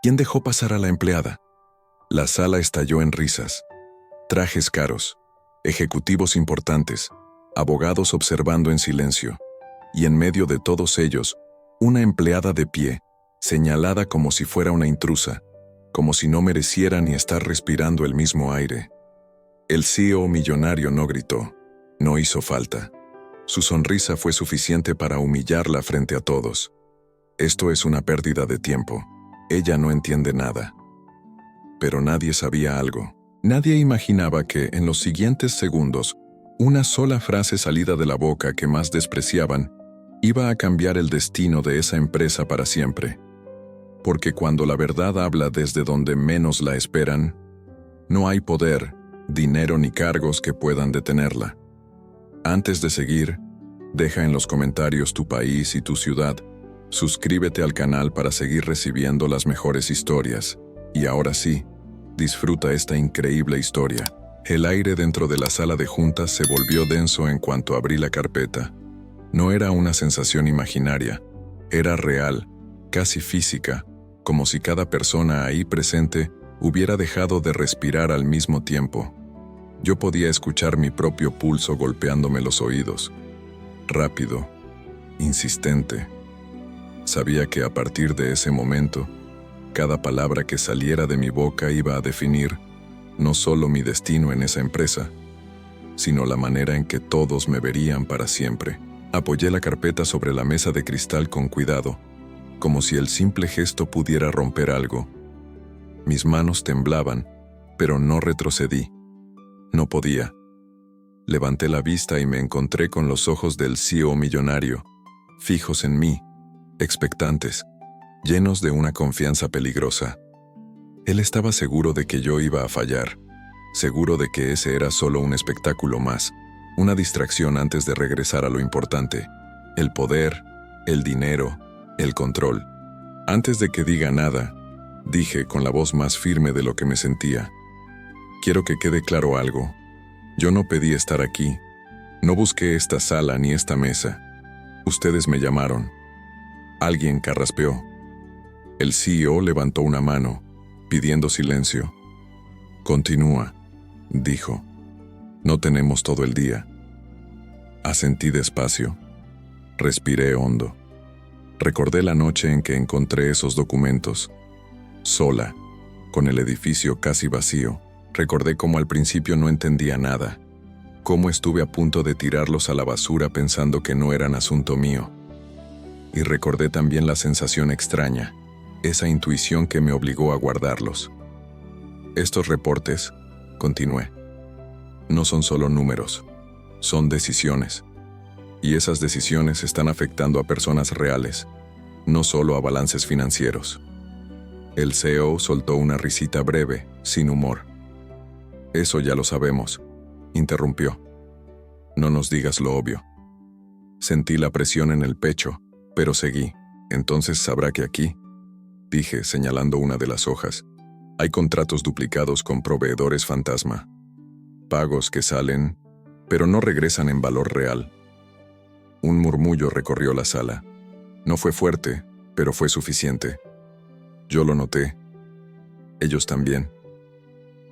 ¿Quién dejó pasar a la empleada? La sala estalló en risas. Trajes caros, ejecutivos importantes, abogados observando en silencio. Y en medio de todos ellos, una empleada de pie, señalada como si fuera una intrusa, como si no mereciera ni estar respirando el mismo aire. El CEO millonario no gritó, no hizo falta. Su sonrisa fue suficiente para humillarla frente a todos. Esto es una pérdida de tiempo. Ella no entiende nada. Pero nadie sabía algo. Nadie imaginaba que, en los siguientes segundos, una sola frase salida de la boca que más despreciaban iba a cambiar el destino de esa empresa para siempre. Porque cuando la verdad habla desde donde menos la esperan, no hay poder, dinero ni cargos que puedan detenerla. Antes de seguir, deja en los comentarios tu país y tu ciudad. Suscríbete al canal para seguir recibiendo las mejores historias. Y ahora sí, disfruta esta increíble historia. El aire dentro de la sala de juntas se volvió denso en cuanto abrí la carpeta. No era una sensación imaginaria, era real, casi física, como si cada persona ahí presente hubiera dejado de respirar al mismo tiempo. Yo podía escuchar mi propio pulso golpeándome los oídos. Rápido, insistente. Sabía que a partir de ese momento, cada palabra que saliera de mi boca iba a definir no solo mi destino en esa empresa, sino la manera en que todos me verían para siempre. Apoyé la carpeta sobre la mesa de cristal con cuidado, como si el simple gesto pudiera romper algo. Mis manos temblaban, pero no retrocedí. No podía. Levanté la vista y me encontré con los ojos del CEO millonario, fijos en mí, expectantes, llenos de una confianza peligrosa. Él estaba seguro de que yo iba a fallar, seguro de que ese era solo un espectáculo más, una distracción antes de regresar a lo importante, el poder, el dinero, el control. Antes de que diga nada, dije con la voz más firme de lo que me sentía: quiero que quede claro algo. Yo no pedí estar aquí, no busqué esta sala ni esta mesa. Ustedes me llamaron. Alguien carraspeó. El CEO levantó una mano, pidiendo silencio. Continúa, dijo. No tenemos todo el día. Asentí despacio. Respiré hondo. Recordé la noche en que encontré esos documentos. Sola, con el edificio casi vacío. Recordé cómo al principio no entendía nada. Cómo estuve a punto de tirarlos a la basura pensando que no eran asunto mío. Y recordé también la sensación extraña, esa intuición que me obligó a guardarlos. Estos reportes, continué, no son solo números, son decisiones. Y esas decisiones están afectando a personas reales, no solo a balances financieros. El CEO soltó una risita breve, sin humor. Eso ya lo sabemos, interrumpió. No nos digas lo obvio. Sentí la presión en el pecho, pero seguí. Entonces sabrá que aquí, dije señalando una de las hojas, hay contratos duplicados con proveedores fantasma. Pagos que salen, pero no regresan en valor real. Un murmullo recorrió la sala. No fue fuerte, pero fue suficiente. Yo lo noté. Ellos también.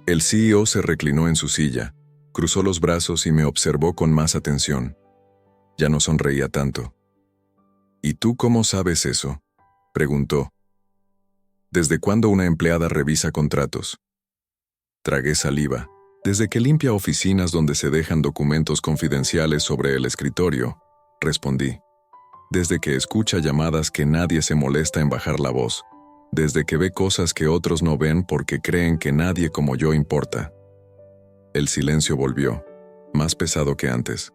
El CEO se reclinó en su silla, cruzó los brazos y me observó con más atención. Ya no sonreía tanto. ¿Y tú cómo sabes eso?, preguntó. ¿Desde cuándo una empleada revisa contratos? Tragué saliva. Desde que limpia oficinas donde se dejan documentos confidenciales sobre el escritorio, respondí. Desde que escucha llamadas que nadie se molesta en bajar la voz. Desde que ve cosas que otros no ven porque creen que nadie como yo importa. El silencio volvió, más pesado que antes.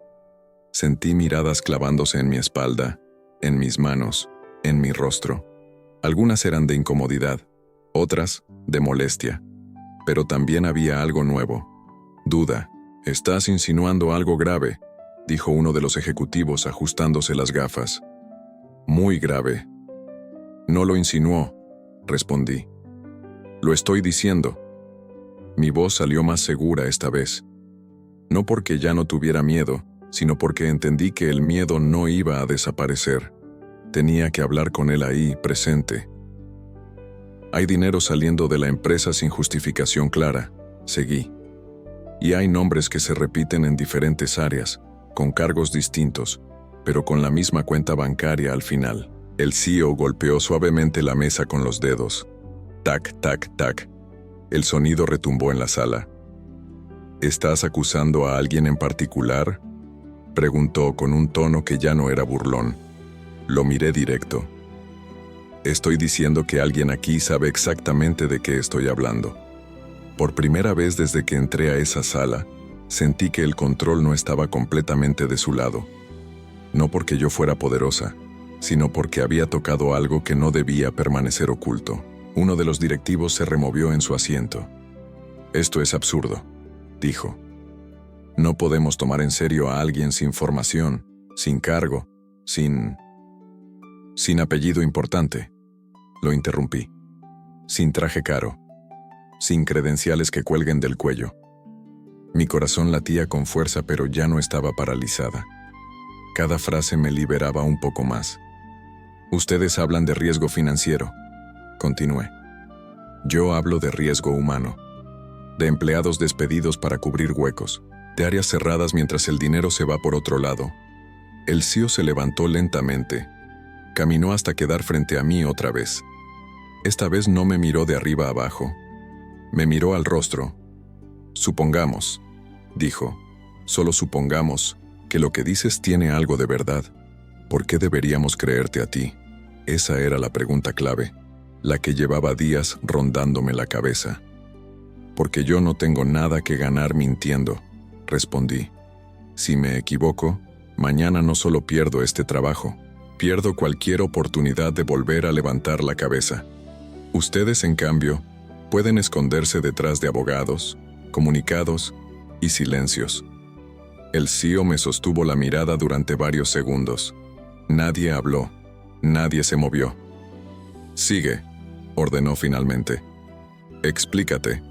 Sentí miradas clavándose en mi espalda, en mis manos, en mi rostro. Algunas eran de incomodidad, otras de molestia. Pero también había algo nuevo. Duda. Estás insinuando algo grave, dijo uno de los ejecutivos ajustándose las gafas. Muy grave. No lo insinuó, respondí. Lo estoy diciendo. Mi voz salió más segura esta vez. No porque ya no tuviera miedo, sino porque entendí que el miedo no iba a desaparecer. Tenía que hablar con él ahí, presente. Hay dinero saliendo de la empresa sin justificación clara, seguí. Y hay nombres que se repiten en diferentes áreas, con cargos distintos, pero con la misma cuenta bancaria al final. El CEO golpeó suavemente la mesa con los dedos. Tac, tac, tac. El sonido retumbó en la sala. ¿Estás acusando a alguien en particular?, preguntó con un tono que ya no era burlón. Lo miré directo. Estoy diciendo que alguien aquí sabe exactamente de qué estoy hablando. Por primera vez desde que entré a esa sala, sentí que el control no estaba completamente de su lado. No porque yo fuera poderosa, sino porque había tocado algo que no debía permanecer oculto. Uno de los directivos se removió en su asiento. «Esto es absurdo», dijo. «No podemos tomar en serio a alguien sin formación, sin cargo, sin apellido importante». Lo interrumpí. «Sin traje caro, sin credenciales que cuelguen del cuello». Mi corazón latía con fuerza, pero ya no estaba paralizada. Cada frase me liberaba un poco más. «Ustedes hablan de riesgo financiero», continué. «Yo hablo de riesgo humano, de empleados despedidos para cubrir huecos, de áreas cerradas mientras el dinero se va por otro lado». El CEO se levantó lentamente. Caminó hasta quedar frente a mí otra vez. Esta vez no me miró de arriba a abajo. Me miró al rostro. «Supongamos», dijo, «solo supongamos que lo que dices tiene algo de verdad. ¿Por qué deberíamos creerte a ti?». Esa era la pregunta clave, la que llevaba días rondándome la cabeza. «Porque yo no tengo nada que ganar mintiendo», respondí. «Si me equivoco, mañana no solo pierdo este trabajo, pierdo cualquier oportunidad de volver a levantar la cabeza. Ustedes, en cambio, pueden esconderse detrás de abogados, comunicados y silencios». El CEO me sostuvo la mirada durante varios segundos. Nadie habló, nadie se movió. «Sigue», ordenó finalmente. «Explícate».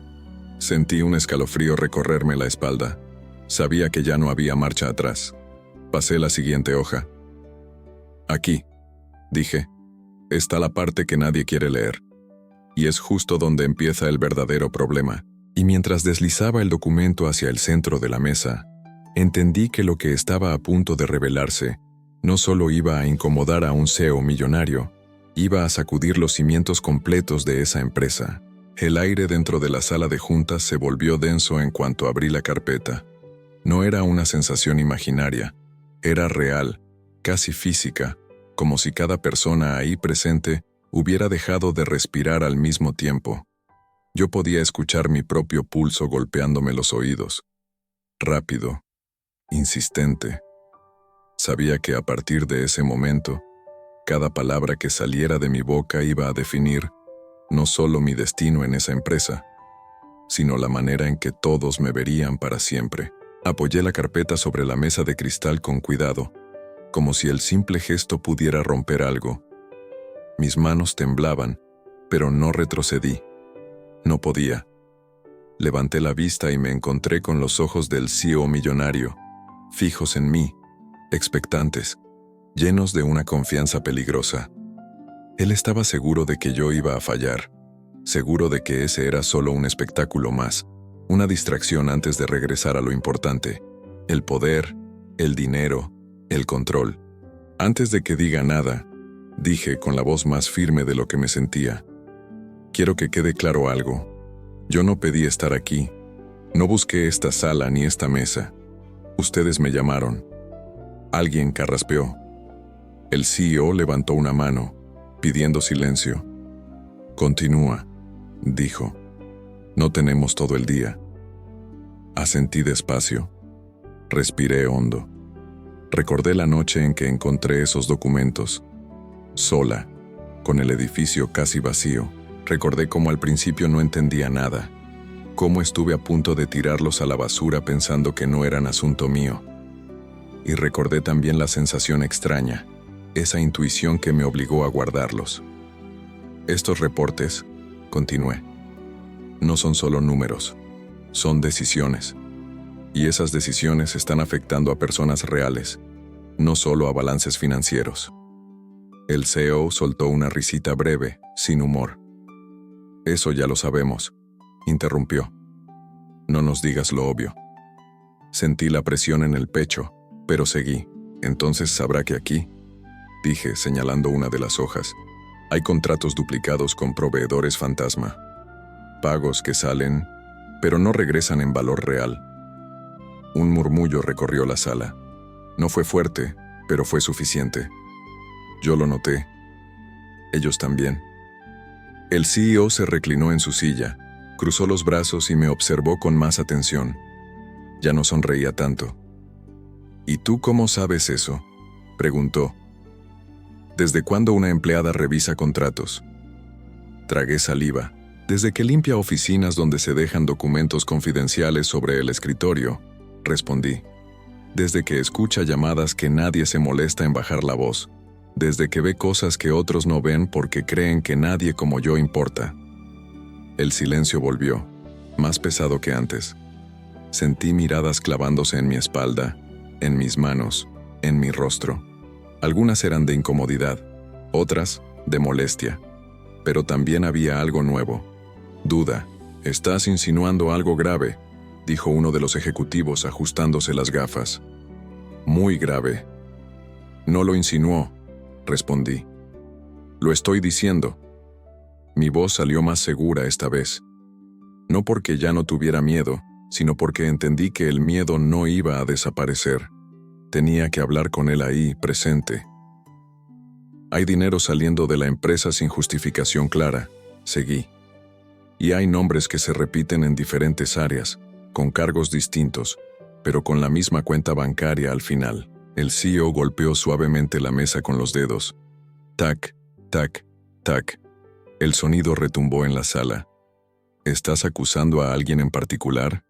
Sentí un escalofrío recorrerme la espalda. Sabía que ya no había marcha atrás. Pasé la siguiente hoja. «Aquí», dije, «está la parte que nadie quiere leer. Y es justo donde empieza el verdadero problema». Y mientras deslizaba el documento hacia el centro de la mesa, entendí que lo que estaba a punto de revelarse no solo iba a incomodar a un CEO millonario, iba a sacudir los cimientos completos de esa empresa. El aire dentro de la sala de juntas se volvió denso en cuanto abrí la carpeta. No era una sensación imaginaria, era real, casi física, como si cada persona ahí presente hubiera dejado de respirar al mismo tiempo. Yo podía escuchar mi propio pulso golpeándome los oídos. Rápido, insistente. Sabía que a partir de ese momento, cada palabra que saliera de mi boca iba a definir no solo mi destino en esa empresa, sino la manera en que todos me verían para siempre. Apoyé la carpeta sobre la mesa de cristal con cuidado, como si el simple gesto pudiera romper algo. Mis manos temblaban, pero no retrocedí. No podía. Levanté la vista y me encontré con los ojos del CEO millonario, fijos en mí, expectantes, llenos de una confianza peligrosa. Él estaba seguro de que yo iba a fallar, seguro de que ese era solo un espectáculo más, una distracción antes de regresar a lo importante, el poder, el dinero, el control. Antes de que diga nada, dije con la voz más firme de lo que me sentía: «Quiero que quede claro algo. Yo no pedí estar aquí. No busqué esta sala ni esta mesa. Ustedes me llamaron». Alguien carraspeó. El CEO levantó una mano, pidiendo silencio. «Continúa», dijo. «No tenemos todo el día». Asentí despacio. Respiré hondo. Recordé la noche en que encontré esos documentos. Sola, con el edificio casi vacío. Recordé cómo al principio no entendía nada. Cómo estuve a punto de tirarlos a la basura pensando que no eran asunto mío. Y recordé también la sensación extraña, esa intuición que me obligó a guardarlos. «Estos reportes», continué, «no son solo números, son decisiones. Y esas decisiones están afectando a personas reales, no solo a balances financieros». El CEO soltó una risita breve, sin humor. Eso ya lo sabemos, interrumpió. No nos digas lo obvio. Sentí la presión en el pecho, pero seguí. Entonces sabrá que aquí, dije, señalando una de las hojas, hay contratos duplicados con proveedores fantasma. Pagos que salen, pero no regresan en valor real. Un murmullo recorrió la sala. No fue fuerte, pero fue suficiente. Yo lo noté. Ellos también. El CEO se reclinó en su silla, cruzó los brazos y me observó con más atención. Ya no sonreía tanto. ¿Y tú cómo sabes eso?, preguntó. ¿Desde cuándo una empleada revisa contratos? Tragué saliva. Desde que limpia oficinas donde se dejan documentos confidenciales sobre el escritorio, respondí. Desde que escucha llamadas que nadie se molesta en bajar la voz. Desde que ve cosas que otros no ven porque creen que nadie como yo importa. El silencio volvió, más pesado que antes. Sentí miradas clavándose en mi espalda, en mis manos, en mi rostro. Algunas eran de incomodidad, otras de molestia. Pero también había algo nuevo. Duda. «Estás insinuando algo grave», dijo uno de los ejecutivos ajustándose las gafas. «Muy grave». «No lo insinuó», respondí. «Lo estoy diciendo». Mi voz salió más segura esta vez. No porque ya no tuviera miedo, sino porque entendí que el miedo no iba a desaparecer. Tenía que hablar con él ahí, presente. Hay dinero saliendo de la empresa sin justificación clara, seguí. Y hay nombres que se repiten en diferentes áreas, con cargos distintos, pero con la misma cuenta bancaria al final. El CEO golpeó suavemente la mesa con los dedos. Tac, tac, tac. El sonido retumbó en la sala. ¿Estás acusando a alguien en particular?,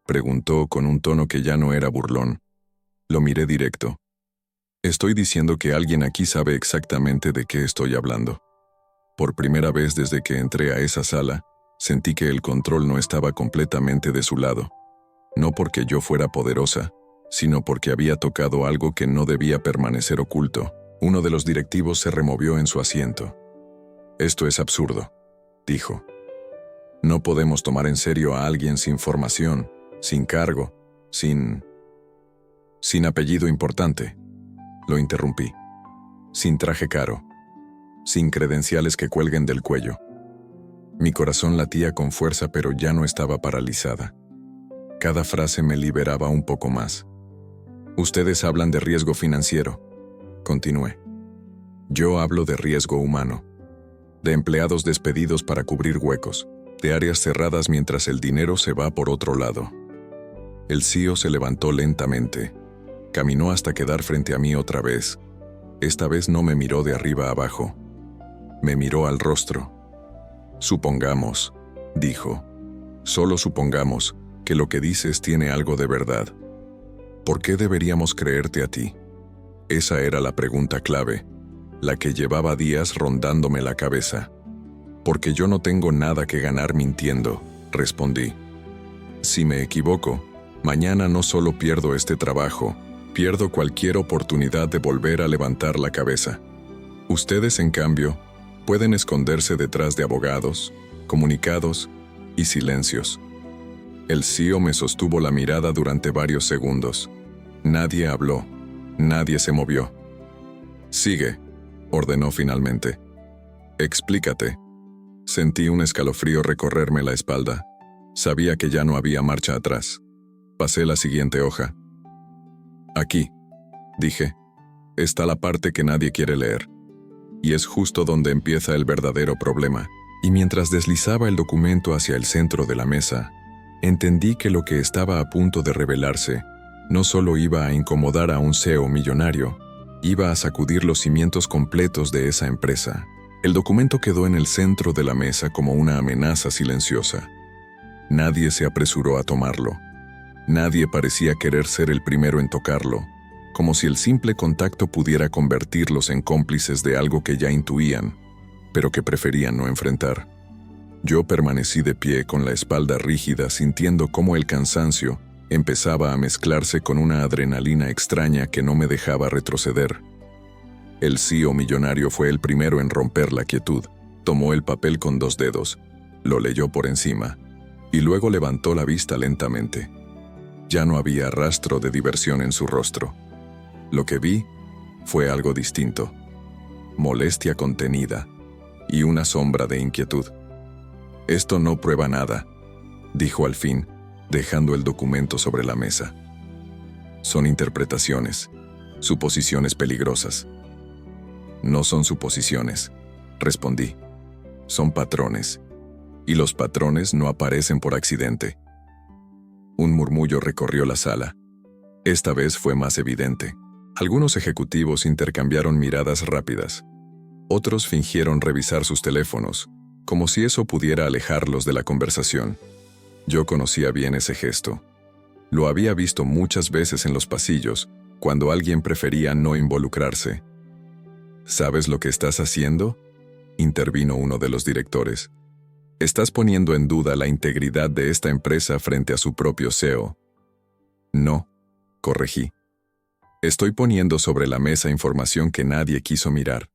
preguntó con un tono que ya no era burlón. Lo miré directo. Estoy diciendo que alguien aquí sabe exactamente de qué estoy hablando. Por primera vez desde que entré a esa sala, sentí que el control no estaba completamente de su lado. No porque yo fuera poderosa, sino porque había tocado algo que no debía permanecer oculto. Uno de los directivos se removió en su asiento. «Esto es absurdo», dijo. «No podemos tomar en serio a alguien sin formación, sin cargo, sin apellido importante», lo interrumpí. «Sin traje caro, sin credenciales que cuelguen del cuello». Mi corazón latía con fuerza, pero ya no estaba paralizada. Cada frase me liberaba un poco más. «Ustedes hablan de riesgo financiero», continué. «Yo hablo de riesgo humano, de empleados despedidos para cubrir huecos, de áreas cerradas mientras el dinero se va por otro lado». El CEO se levantó lentamente. Caminó hasta quedar frente a mí otra vez. Esta vez no me miró de arriba a abajo. Me miró al rostro. «Supongamos», dijo, «solo supongamos que lo que dices tiene algo de verdad. ¿Por qué deberíamos creerte a ti?». Esa era la pregunta clave, la que llevaba días rondándome la cabeza. «Porque yo no tengo nada que ganar mintiendo», respondí. «Si me equivoco, mañana no solo pierdo este trabajo, pierdo cualquier oportunidad de volver a levantar la cabeza. Ustedes, en cambio, pueden esconderse detrás de abogados, comunicados y silencios». El CEO me sostuvo la mirada durante varios segundos. Nadie habló, nadie se movió. «Sigue», ordenó finalmente. «Explícate». Sentí un escalofrío recorrerme la espalda. Sabía que ya no había marcha atrás. Pasé la siguiente hoja. «Aquí», dije, «está la parte que nadie quiere leer. Y es justo donde empieza el verdadero problema». Y mientras deslizaba el documento hacia el centro de la mesa, entendí que lo que estaba a punto de revelarse no solo iba a incomodar a un CEO millonario, iba a sacudir los cimientos completos de esa empresa. El documento quedó en el centro de la mesa como una amenaza silenciosa. Nadie se apresuró a tomarlo. Nadie parecía querer ser el primero en tocarlo, como si el simple contacto pudiera convertirlos en cómplices de algo que ya intuían, pero que preferían no enfrentar. Yo permanecí de pie con la espalda rígida, sintiendo cómo el cansancio empezaba a mezclarse con una adrenalina extraña que no me dejaba retroceder. El CEO millonario fue el primero en romper la quietud. Tomó el papel con 2 dedos. Lo leyó por encima, y luego levantó la vista lentamente. Ya no había rastro de diversión en su rostro. Lo que vi fue algo distinto: molestia contenida y una sombra de inquietud. «Esto no prueba nada», dijo al fin, dejando el documento sobre la mesa. «Son interpretaciones, suposiciones peligrosas». «No son suposiciones», respondí. «Son patrones, y los patrones no aparecen por accidente». Un murmullo recorrió la sala. Esta vez fue más evidente. Algunos ejecutivos intercambiaron miradas rápidas. Otros fingieron revisar sus teléfonos, como si eso pudiera alejarlos de la conversación. Yo conocía bien ese gesto. Lo había visto muchas veces en los pasillos, cuando alguien prefería no involucrarse. «¿Sabes lo que estás haciendo?», intervino uno de los directores. «Estás poniendo en duda la integridad de esta empresa frente a su propio CEO». «No», corregí. «Estoy poniendo sobre la mesa información que nadie quiso mirar».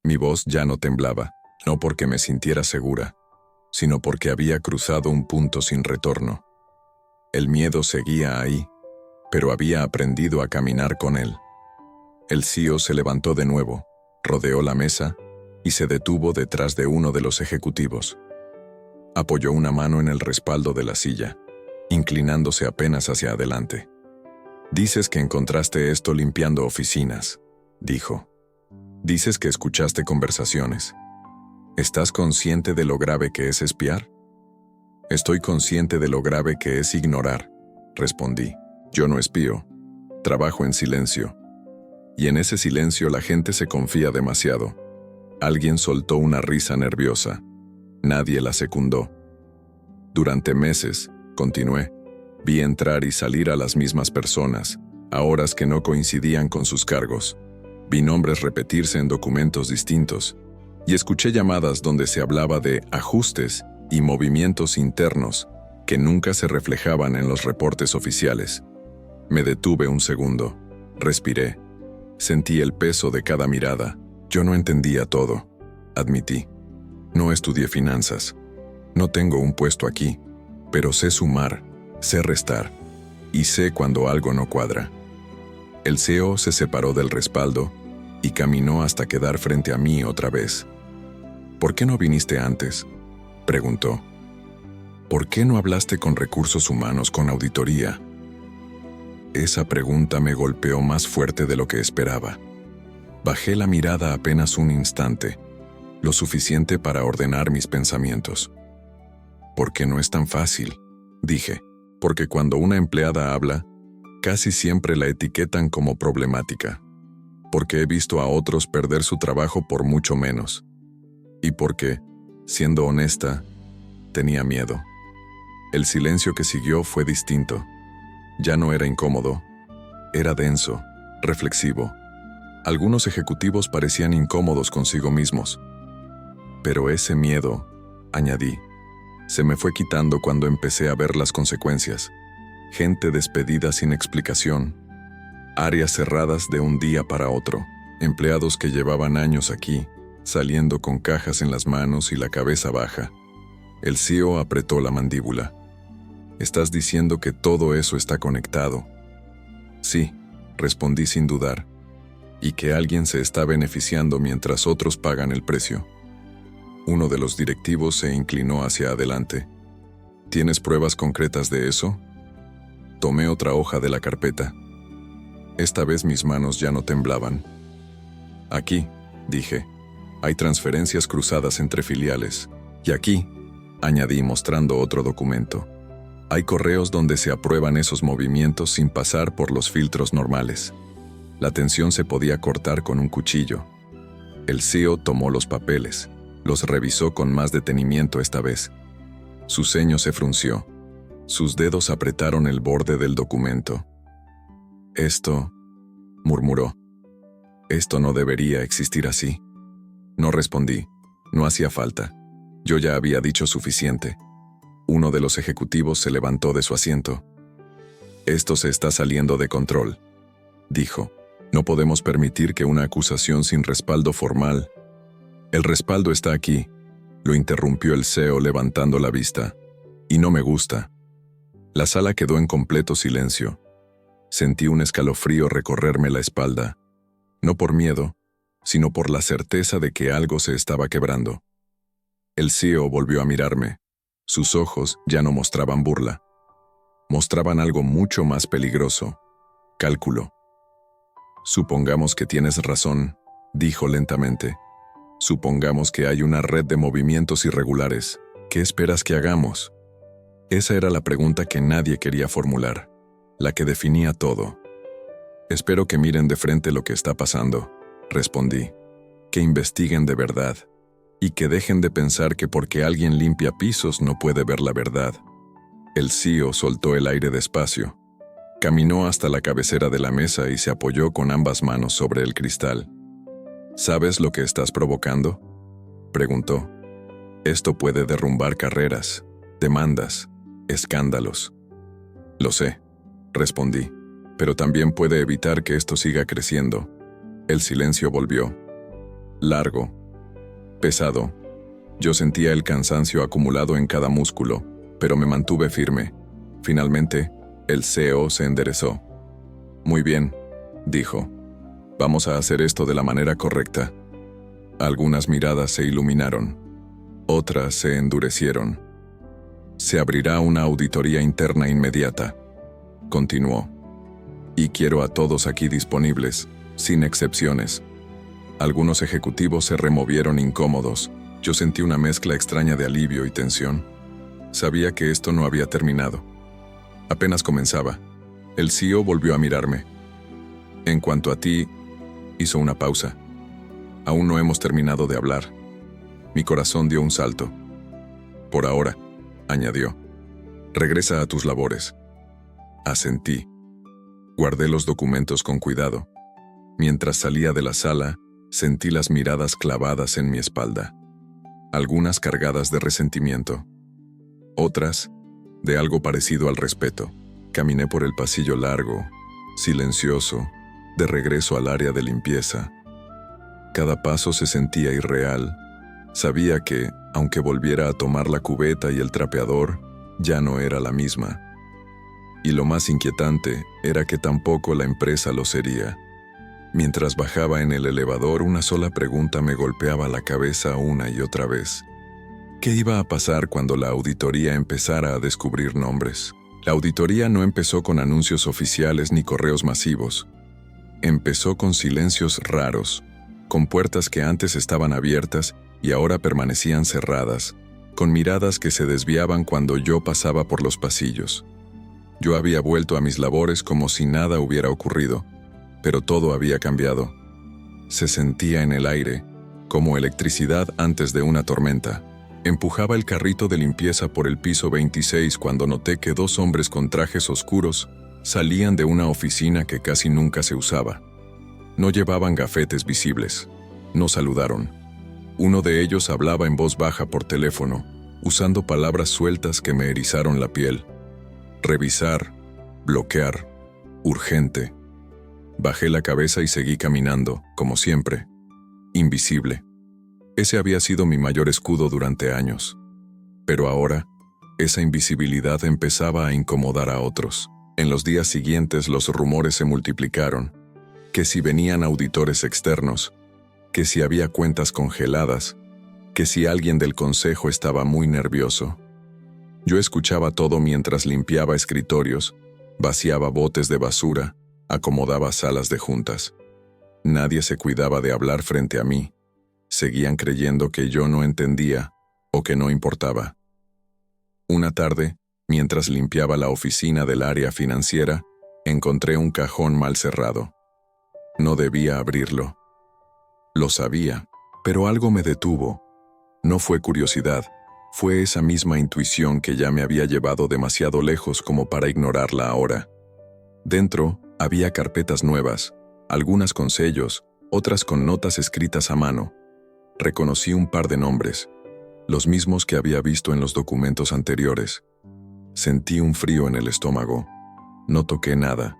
Mi voz ya no temblaba, no porque me sintiera segura, sino porque había cruzado un punto sin retorno. El miedo seguía ahí, pero había aprendido a caminar con él. El CEO se levantó de nuevo, rodeó la mesa y se detuvo detrás de uno de los ejecutivos. Apoyó una mano en el respaldo de la silla, inclinándose apenas hacia adelante. «Dices que encontraste esto limpiando oficinas», dijo. «Dices que escuchaste conversaciones. ¿Estás consciente de lo grave que es espiar?». «Estoy consciente de lo grave que es ignorar», respondí. «Yo no espío. Trabajo en silencio. Y en ese silencio la gente se confía demasiado». Alguien soltó una risa nerviosa. Nadie la secundó. «Durante meses», continué, «vi entrar y salir a las mismas personas, a horas que no coincidían con sus cargos. Vi nombres repetirse en documentos distintos, y escuché llamadas donde se hablaba de ajustes y movimientos internos que nunca se reflejaban en los reportes oficiales. Me detuve un segundo, respiré, sentí el peso de cada mirada. Yo no entendía todo», admití. «No estudié finanzas. No tengo un puesto aquí, pero sé sumar, sé restar, y sé cuando algo no cuadra». El CEO se separó del respaldo y caminó hasta quedar frente a mí otra vez. «¿Por qué no viniste antes?», preguntó. «¿Por qué no hablaste con recursos humanos, con auditoría?». Esa pregunta me golpeó más fuerte de lo que esperaba. Bajé la mirada apenas un instante, lo suficiente para ordenar mis pensamientos. «Porque no es tan fácil», dije, «porque cuando una empleada habla, casi siempre la etiquetan como problemática. Porque he visto a otros perder su trabajo por mucho menos. Y porque, siendo honesta, tenía miedo». El silencio que siguió fue distinto. Ya no era incómodo, era denso, reflexivo. Algunos ejecutivos parecían incómodos consigo mismos. «Pero ese miedo», añadí, «se me fue quitando cuando empecé a ver las consecuencias. Gente despedida sin explicación. Áreas cerradas de un día para otro. Empleados que llevaban años aquí, saliendo con cajas en las manos y la cabeza baja». El CEO apretó la mandíbula. «¿Estás diciendo que todo eso está conectado?». «Sí», respondí sin dudar. «Y que alguien se está beneficiando mientras otros pagan el precio». Uno de los directivos se inclinó hacia adelante. «¿Tienes pruebas concretas de eso?». Tomé otra hoja de la carpeta. Esta vez mis manos ya no temblaban. «Aquí», dije, «hay transferencias cruzadas entre filiales. Y aquí», añadí mostrando otro documento, «hay correos donde se aprueban esos movimientos sin pasar por los filtros normales». La tensión se podía cortar con un cuchillo. El CEO tomó los papeles, los revisó con más detenimiento esta vez. Su ceño se frunció. Sus dedos apretaron el borde del documento. «Esto», murmuró, «esto no debería existir así». No respondí. No hacía falta. Yo ya había dicho suficiente. Uno de los ejecutivos se levantó de su asiento. «Esto se está saliendo de control», dijo. «No podemos permitir que una acusación sin respaldo formal». «El respaldo está aquí», Lo interrumpió el CEO levantando la vista. Y no me gusta. La sala quedó en completo silencio. Sentí un escalofrío recorrerme la espalda. No por miedo, sino por la certeza de que algo se estaba quebrando. El CEO volvió a mirarme. Sus ojos ya no mostraban burla. Mostraban algo mucho más peligroso. Cálculo. Supongamos que tienes razón, dijo lentamente. Supongamos que hay una red de movimientos irregulares. ¿Qué esperas que hagamos? Esa era la pregunta que nadie quería formular, la que definía todo. Espero que miren de frente lo que está pasando, respondí. Que investiguen de verdad. Y que dejen de pensar que porque alguien limpia pisos no puede ver la verdad. El CEO soltó el aire despacio. Caminó hasta la cabecera de la mesa y se apoyó con ambas manos sobre el cristal. ¿Sabes lo que estás provocando?, preguntó. Esto puede derrumbar carreras, demandas, escándalos. Lo sé, respondí, pero también puede evitar que esto siga creciendo. El silencio volvió. Largo. Pesado. Yo sentía el cansancio acumulado en cada músculo, pero me mantuve firme. Finalmente, el CEO se enderezó. Muy bien, dijo. Vamos a hacer esto de la manera correcta. Algunas miradas se iluminaron. Otras se endurecieron. Se abrirá una auditoría interna inmediata, continuó. Y quiero a todos aquí disponibles, sin excepciones. Algunos ejecutivos se removieron incómodos. Yo sentí una mezcla extraña de alivio y tensión. Sabía que esto no había terminado. Apenas comenzaba. El CEO volvió a mirarme. En cuanto a ti, hizo una pausa. Aún no hemos terminado de hablar. Mi corazón dio un salto. Por ahora, añadió, regresa a tus labores. Asentí. Guardé los documentos con cuidado. Mientras salía de la sala, sentí las miradas clavadas en mi espalda. Algunas cargadas de resentimiento. Otras, de algo parecido al respeto. Caminé por el pasillo largo, silencioso, de regreso al área de limpieza. Cada paso se sentía irreal. Sabía que, aunque volviera a tomar la cubeta y el trapeador, ya no era la misma. Y lo más inquietante era que tampoco la empresa lo sería. Mientras bajaba en el elevador, una sola pregunta me golpeaba la cabeza una y otra vez. ¿Qué iba a pasar cuando la auditoría empezara a descubrir nombres? La auditoría no empezó con anuncios oficiales ni correos masivos. Empezó con silencios raros, con puertas que antes estaban abiertas y ahora permanecían cerradas, con miradas que se desviaban cuando yo pasaba por los pasillos. Yo había vuelto a mis labores como si nada hubiera ocurrido, pero todo había cambiado. Se sentía en el aire, como electricidad antes de una tormenta. Empujaba el carrito de limpieza por el piso 26 cuando noté que dos hombres con trajes oscuros salían de una oficina que casi nunca se usaba. No llevaban gafetes visibles. No saludaron. Uno de ellos hablaba en voz baja por teléfono, usando palabras sueltas que me erizaron la piel. Revisar, bloquear, urgente. Bajé la cabeza y seguí caminando, como siempre, invisible. Ese había sido mi mayor escudo durante años. Pero ahora, esa invisibilidad empezaba a incomodar a otros. En los días siguientes los rumores se multiplicaron, que si venían auditores externos, que si había cuentas congeladas, que si alguien del consejo estaba muy nervioso. Yo escuchaba todo mientras limpiaba escritorios, vaciaba botes de basura, acomodaba salas de juntas. Nadie se cuidaba de hablar frente a mí. Seguían creyendo que yo no entendía o que no importaba. Una tarde, mientras limpiaba la oficina del área financiera, encontré un cajón mal cerrado. No debía abrirlo. Lo sabía, pero algo me detuvo. No fue curiosidad, fue esa misma intuición que ya me había llevado demasiado lejos como para ignorarla ahora. Dentro había carpetas nuevas, algunas con sellos, otras con notas escritas a mano. Reconocí un par de nombres, los mismos que había visto en los documentos anteriores. Sentí un frío en el estómago. No toqué nada.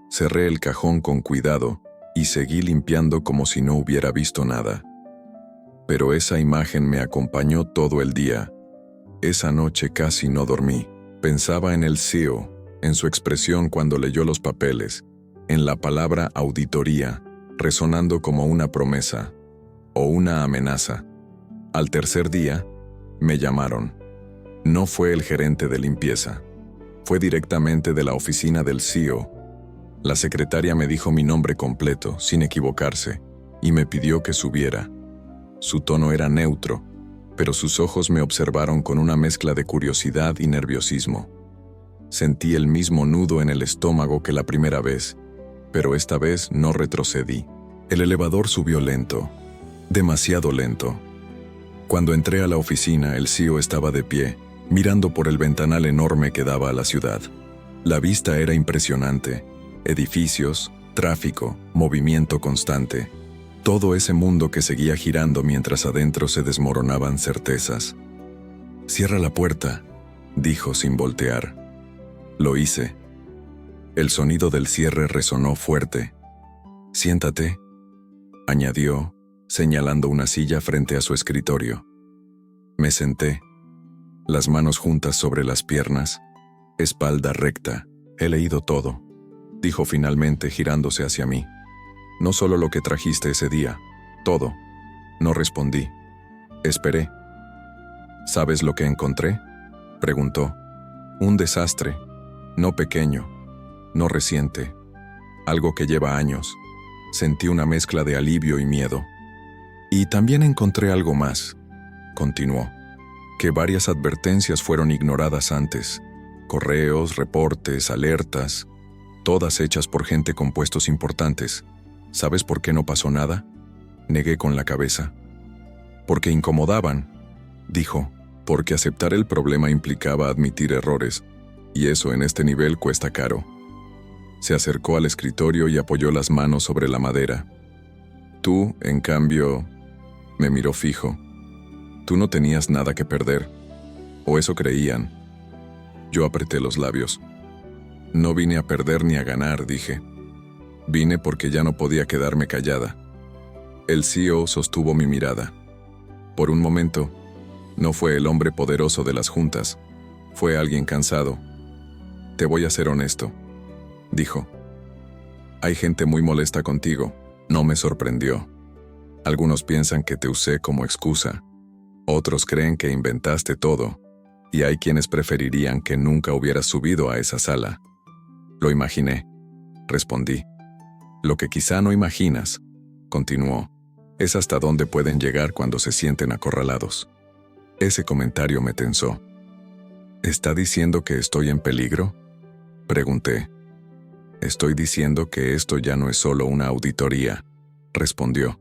Cerré el cajón con cuidado y seguí limpiando como si no hubiera visto nada. Pero esa imagen me acompañó todo el día. Esa noche casi no dormí. Pensaba en el CEO, en su expresión cuando leyó los papeles, en la palabra auditoría, resonando como una promesa o una amenaza. Al tercer día, me llamaron. No fue el gerente de limpieza. Fue directamente de la oficina del CEO. La secretaria me dijo mi nombre completo, sin equivocarse, y me pidió que subiera. Su tono era neutro, pero sus ojos me observaron con una mezcla de curiosidad y nerviosismo. Sentí el mismo nudo en el estómago que la primera vez, pero esta vez no retrocedí. El elevador subió lento, demasiado lento. Cuando entré a la oficina, el CEO estaba de pie, mirando por el ventanal enorme que daba a la ciudad. La vista era impresionante. Edificios, tráfico, movimiento constante. Todo ese mundo que seguía girando mientras adentro se desmoronaban certezas. «Cierra la puerta», dijo sin voltear. Lo hice. El sonido del cierre resonó fuerte. «Siéntate», añadió, señalando una silla frente a su escritorio. Me senté, las manos juntas sobre las piernas, espalda recta. «He leído todo», dijo finalmente girándose hacia mí. «No solo lo que trajiste ese día, todo». No respondí. Esperé. «¿Sabes lo que encontré?», preguntó. «Un desastre, no pequeño, no reciente, algo que lleva años». Sentí una mezcla de alivio y miedo. «Y también encontré algo más», continuó, «que varias advertencias fueron ignoradas antes. Correos, reportes, alertas, todas hechas por gente con puestos importantes. ¿Sabes por qué no pasó nada?», negué con la cabeza. «Porque incomodaban», dijo, «porque aceptar el problema implicaba admitir errores, y eso en este nivel cuesta caro». Se acercó al escritorio y apoyó las manos sobre la madera. «Tú, en cambio», me miró fijo, «tú no tenías nada que perder, o eso creían». Yo apreté los labios. «No vine a perder ni a ganar», dije. «Vine porque ya no podía quedarme callada». El CEO sostuvo mi mirada. Por un momento, no fue el hombre poderoso de las juntas, fue alguien cansado. «Te voy a ser honesto», dijo. «Hay gente muy molesta contigo». No me sorprendió. Algunos piensan que te usé como excusa. Otros creen que inventaste todo. Y hay quienes preferirían que nunca hubieras subido a esa sala. «Lo imaginé», respondí. «Lo que quizá no imaginas», continuó, «es hasta dónde pueden llegar cuando se sienten acorralados». Ese comentario me tensó. «¿Está diciendo que estoy en peligro?», pregunté. «Estoy diciendo que esto ya no es solo una auditoría», respondió.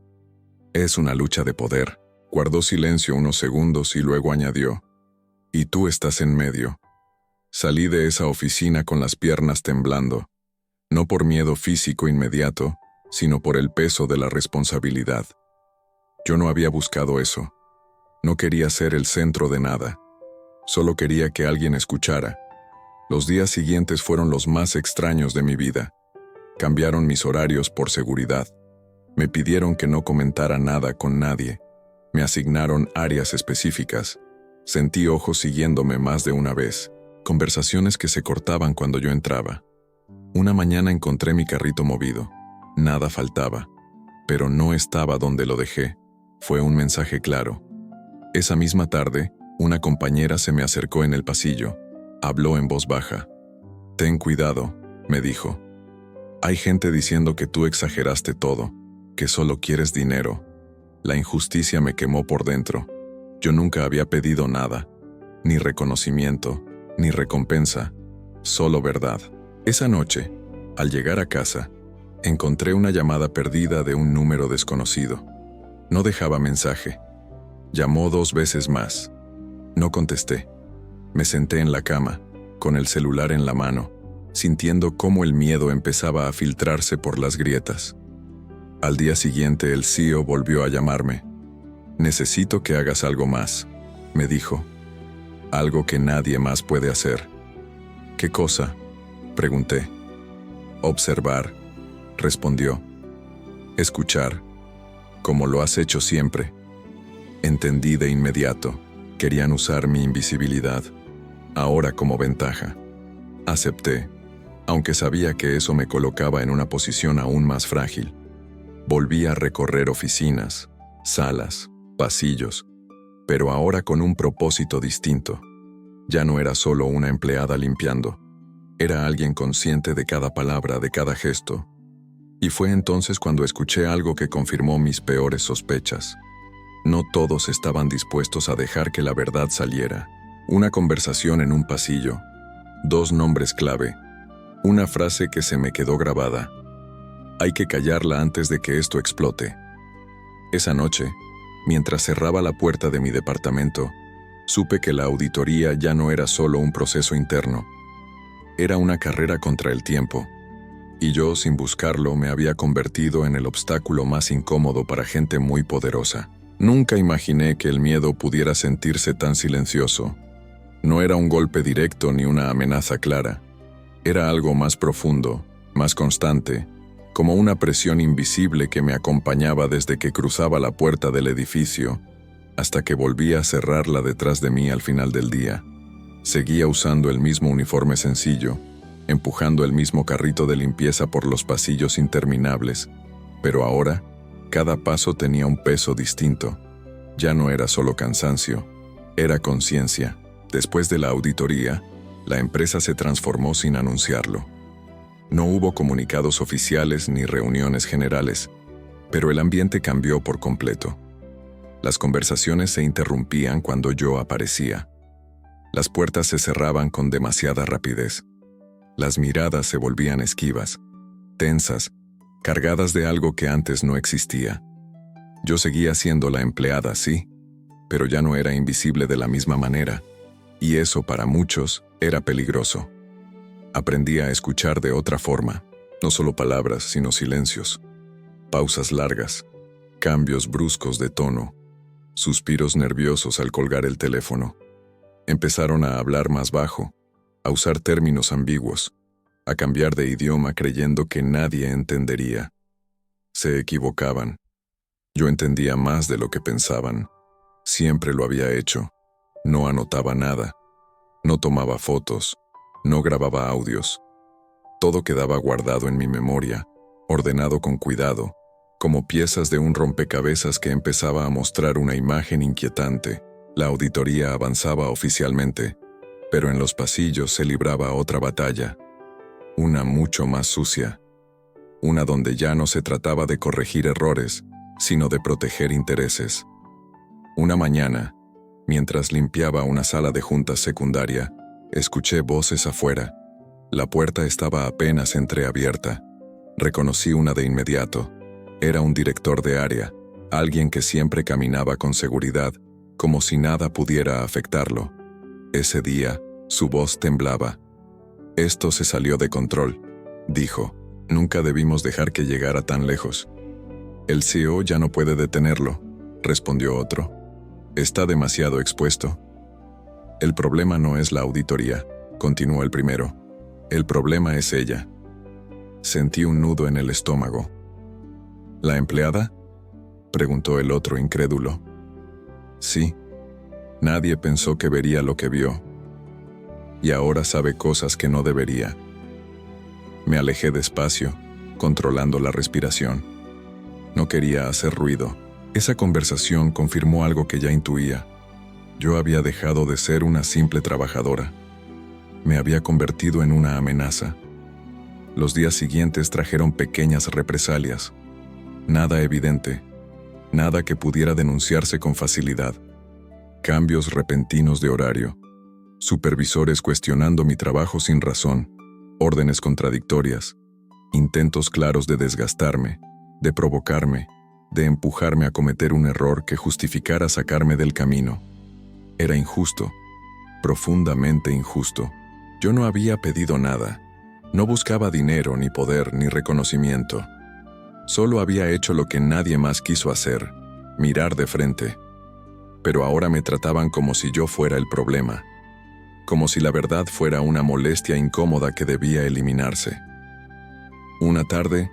«Es una lucha de poder». Guardó silencio unos segundos y luego añadió, «Y tú estás en medio». Salí de esa oficina con las piernas temblando, no por miedo físico inmediato, sino por el peso de la responsabilidad. Yo no había buscado eso. No quería ser el centro de nada. Solo quería que alguien escuchara. Los días siguientes fueron los más extraños de mi vida. Cambiaron mis horarios por seguridad. Me pidieron que no comentara nada con nadie. Me asignaron áreas específicas. Sentí ojos siguiéndome más de una vez. Conversaciones que se cortaban cuando yo entraba. Una mañana encontré mi carrito movido. Nada faltaba. Pero no estaba donde lo dejé. Fue un mensaje claro. Esa misma tarde, una compañera se me acercó en el pasillo. Habló en voz baja. «Ten cuidado», me dijo. «Hay gente diciendo que tú exageraste todo, que solo quieres dinero». La injusticia me quemó por dentro. Yo nunca había pedido nada, ni reconocimiento, ni recompensa, solo verdad. Esa noche, al llegar a casa, encontré una llamada perdida de un número desconocido. No dejaba mensaje. Llamó 2 veces más. No contesté. Me senté en la cama, con el celular en la mano, sintiendo cómo el miedo empezaba a filtrarse por las grietas. Al día siguiente el CEO volvió a llamarme. «Necesito que hagas algo más», me dijo. «Algo que nadie más puede hacer». «¿Qué cosa?», pregunté. «Observar», respondió. «Escuchar, como lo has hecho siempre». Entendí de inmediato. Querían usar mi invisibilidad, ahora como ventaja. Acepté, aunque sabía que eso me colocaba en una posición aún más frágil. Volví a recorrer oficinas, salas, pasillos, pero ahora con un propósito distinto. Ya no era solo una empleada limpiando, era alguien consciente de cada palabra, de cada gesto. Y fue entonces cuando escuché algo que confirmó mis peores sospechas. No todos estaban dispuestos a dejar que la verdad saliera. Una conversación en un pasillo, 2 nombres clave, una frase que se me quedó grabada. Hay que callarla antes de que esto explote. Esa noche, mientras cerraba la puerta de mi departamento, supe que la auditoría ya no era solo un proceso interno. Era una carrera contra el tiempo. Y yo, sin buscarlo, me había convertido en el obstáculo más incómodo para gente muy poderosa. Nunca imaginé que el miedo pudiera sentirse tan silencioso. No era un golpe directo ni una amenaza clara. Era algo más profundo, más constante, como una presión invisible que me acompañaba desde que cruzaba la puerta del edificio hasta que volvía a cerrarla detrás de mí al final del día. Seguía usando el mismo uniforme sencillo, empujando el mismo carrito de limpieza por los pasillos interminables, pero ahora, cada paso tenía un peso distinto. Ya no era solo cansancio, era conciencia. Después de la auditoría, la empresa se transformó sin anunciarlo. No hubo comunicados oficiales ni reuniones generales, pero el ambiente cambió por completo. Las conversaciones se interrumpían cuando yo aparecía. Las puertas se cerraban con demasiada rapidez. Las miradas se volvían esquivas, tensas, cargadas de algo que antes no existía. Yo seguía siendo la empleada, sí, pero ya no era invisible de la misma manera, y eso para muchos era peligroso. Aprendí a escuchar de otra forma, no solo palabras, sino silencios, pausas largas, cambios bruscos de tono, suspiros nerviosos al colgar el teléfono. Empezaron a hablar más bajo, a usar términos ambiguos, a cambiar de idioma creyendo que nadie entendería. Se equivocaban. Yo entendía más de lo que pensaban. Siempre lo había hecho. No anotaba nada. No tomaba fotos. No grababa audios. Todo quedaba guardado en mi memoria, ordenado con cuidado, como piezas de un rompecabezas que empezaba a mostrar una imagen inquietante. La auditoría avanzaba oficialmente, pero en los pasillos se libraba otra batalla. Una mucho más sucia. Una donde ya no se trataba de corregir errores, sino de proteger intereses. Una mañana, mientras limpiaba una sala de juntas secundaria, escuché voces afuera. La puerta estaba apenas entreabierta. Reconocí una de inmediato. Era un director de área, alguien que siempre caminaba con seguridad, como si nada pudiera afectarlo. Ese día, su voz temblaba. «Esto se salió de control», dijo. «Nunca debimos dejar que llegara tan lejos». «El CEO ya no puede detenerlo», respondió otro. «Está demasiado expuesto». «El problema no es la auditoría», continuó el primero. «El problema es ella». Sentí un nudo en el estómago. «¿La empleada?», preguntó el otro incrédulo. «Sí. Nadie pensó que vería lo que vio. Y ahora sabe cosas que no debería». Me alejé despacio, controlando la respiración. No quería hacer ruido. Esa conversación confirmó algo que ya intuía. Yo había dejado de ser una simple trabajadora. Me había convertido en una amenaza. Los días siguientes trajeron pequeñas represalias. Nada evidente, nada que pudiera denunciarse con facilidad. Cambios repentinos de horario, supervisores cuestionando mi trabajo sin razón, órdenes contradictorias, intentos claros de desgastarme, de provocarme, de empujarme a cometer un error que justificara sacarme del camino. Era injusto, profundamente injusto. Yo no había pedido nada. No buscaba dinero, ni poder, ni reconocimiento. Solo había hecho lo que nadie más quiso hacer, mirar de frente. Pero ahora me trataban como si yo fuera el problema, como si la verdad fuera una molestia incómoda que debía eliminarse. Una tarde,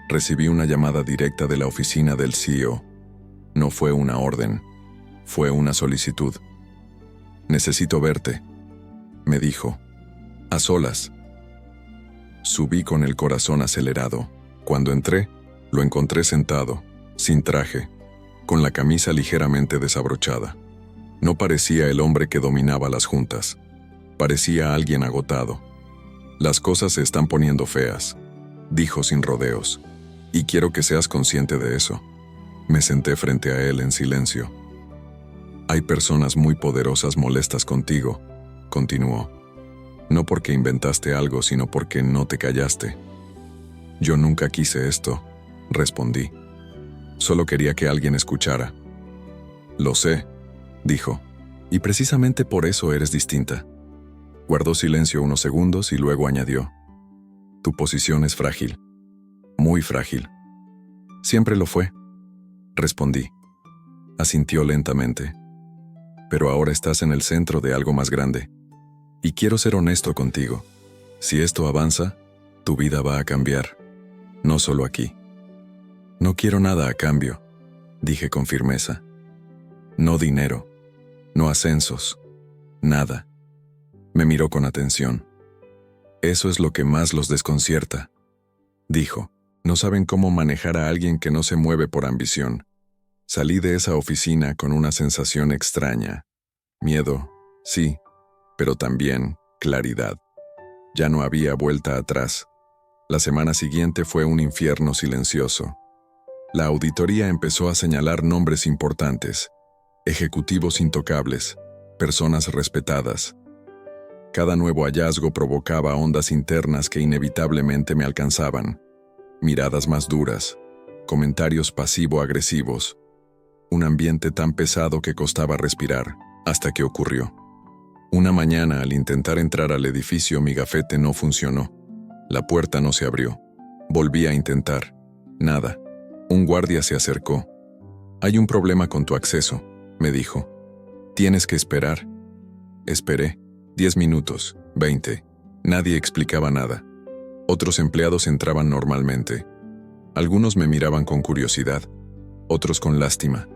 recibí una llamada directa de la oficina del CEO. No fue una orden. Fue una solicitud. «Necesito verte», me dijo. «A solas». Subí con el corazón acelerado. Cuando entré, lo encontré sentado, sin traje, con la camisa ligeramente desabrochada. No parecía el hombre que dominaba las juntas. Parecía alguien agotado. «Las cosas se están poniendo feas», dijo sin rodeos. «Y quiero que seas consciente de eso». Me senté frente a él en silencio. «Hay personas muy poderosas molestas contigo», continuó. «No porque inventaste algo, sino porque no te callaste». «Yo nunca quise esto», respondí. «Solo quería que alguien escuchara». «Lo sé», dijo, «y precisamente por eso eres distinta». Guardó silencio unos segundos y luego añadió: «Tu posición es frágil, muy frágil». «Siempre lo fue», respondí. Asintió lentamente. «Pero ahora estás en el centro de algo más grande. Y quiero ser honesto contigo. Si esto avanza, tu vida va a cambiar. No solo aquí». «No quiero nada a cambio», dije con firmeza. «No dinero, no ascensos, nada». Me miró con atención. «Eso es lo que más los desconcierta», dijo. «No saben cómo manejar a alguien que no se mueve por ambición». Salí de esa oficina con una sensación extraña. Miedo, sí, pero también claridad. Ya no había vuelta atrás. La semana siguiente fue un infierno silencioso. La auditoría empezó a señalar nombres importantes, ejecutivos intocables, personas respetadas. Cada nuevo hallazgo provocaba ondas internas que inevitablemente me alcanzaban. Miradas más duras, comentarios pasivo-agresivos, un ambiente tan pesado que costaba respirar, hasta que ocurrió. Una mañana, al intentar entrar al edificio, mi gafete no funcionó. La puerta no se abrió. Volví a intentar. Nada. Un guardia se acercó. «Hay un problema con tu acceso», me dijo. «Tienes que esperar». Esperé. 10 minutos, 20. Nadie explicaba nada. Otros empleados entraban normalmente. Algunos me miraban con curiosidad, otros con lástima.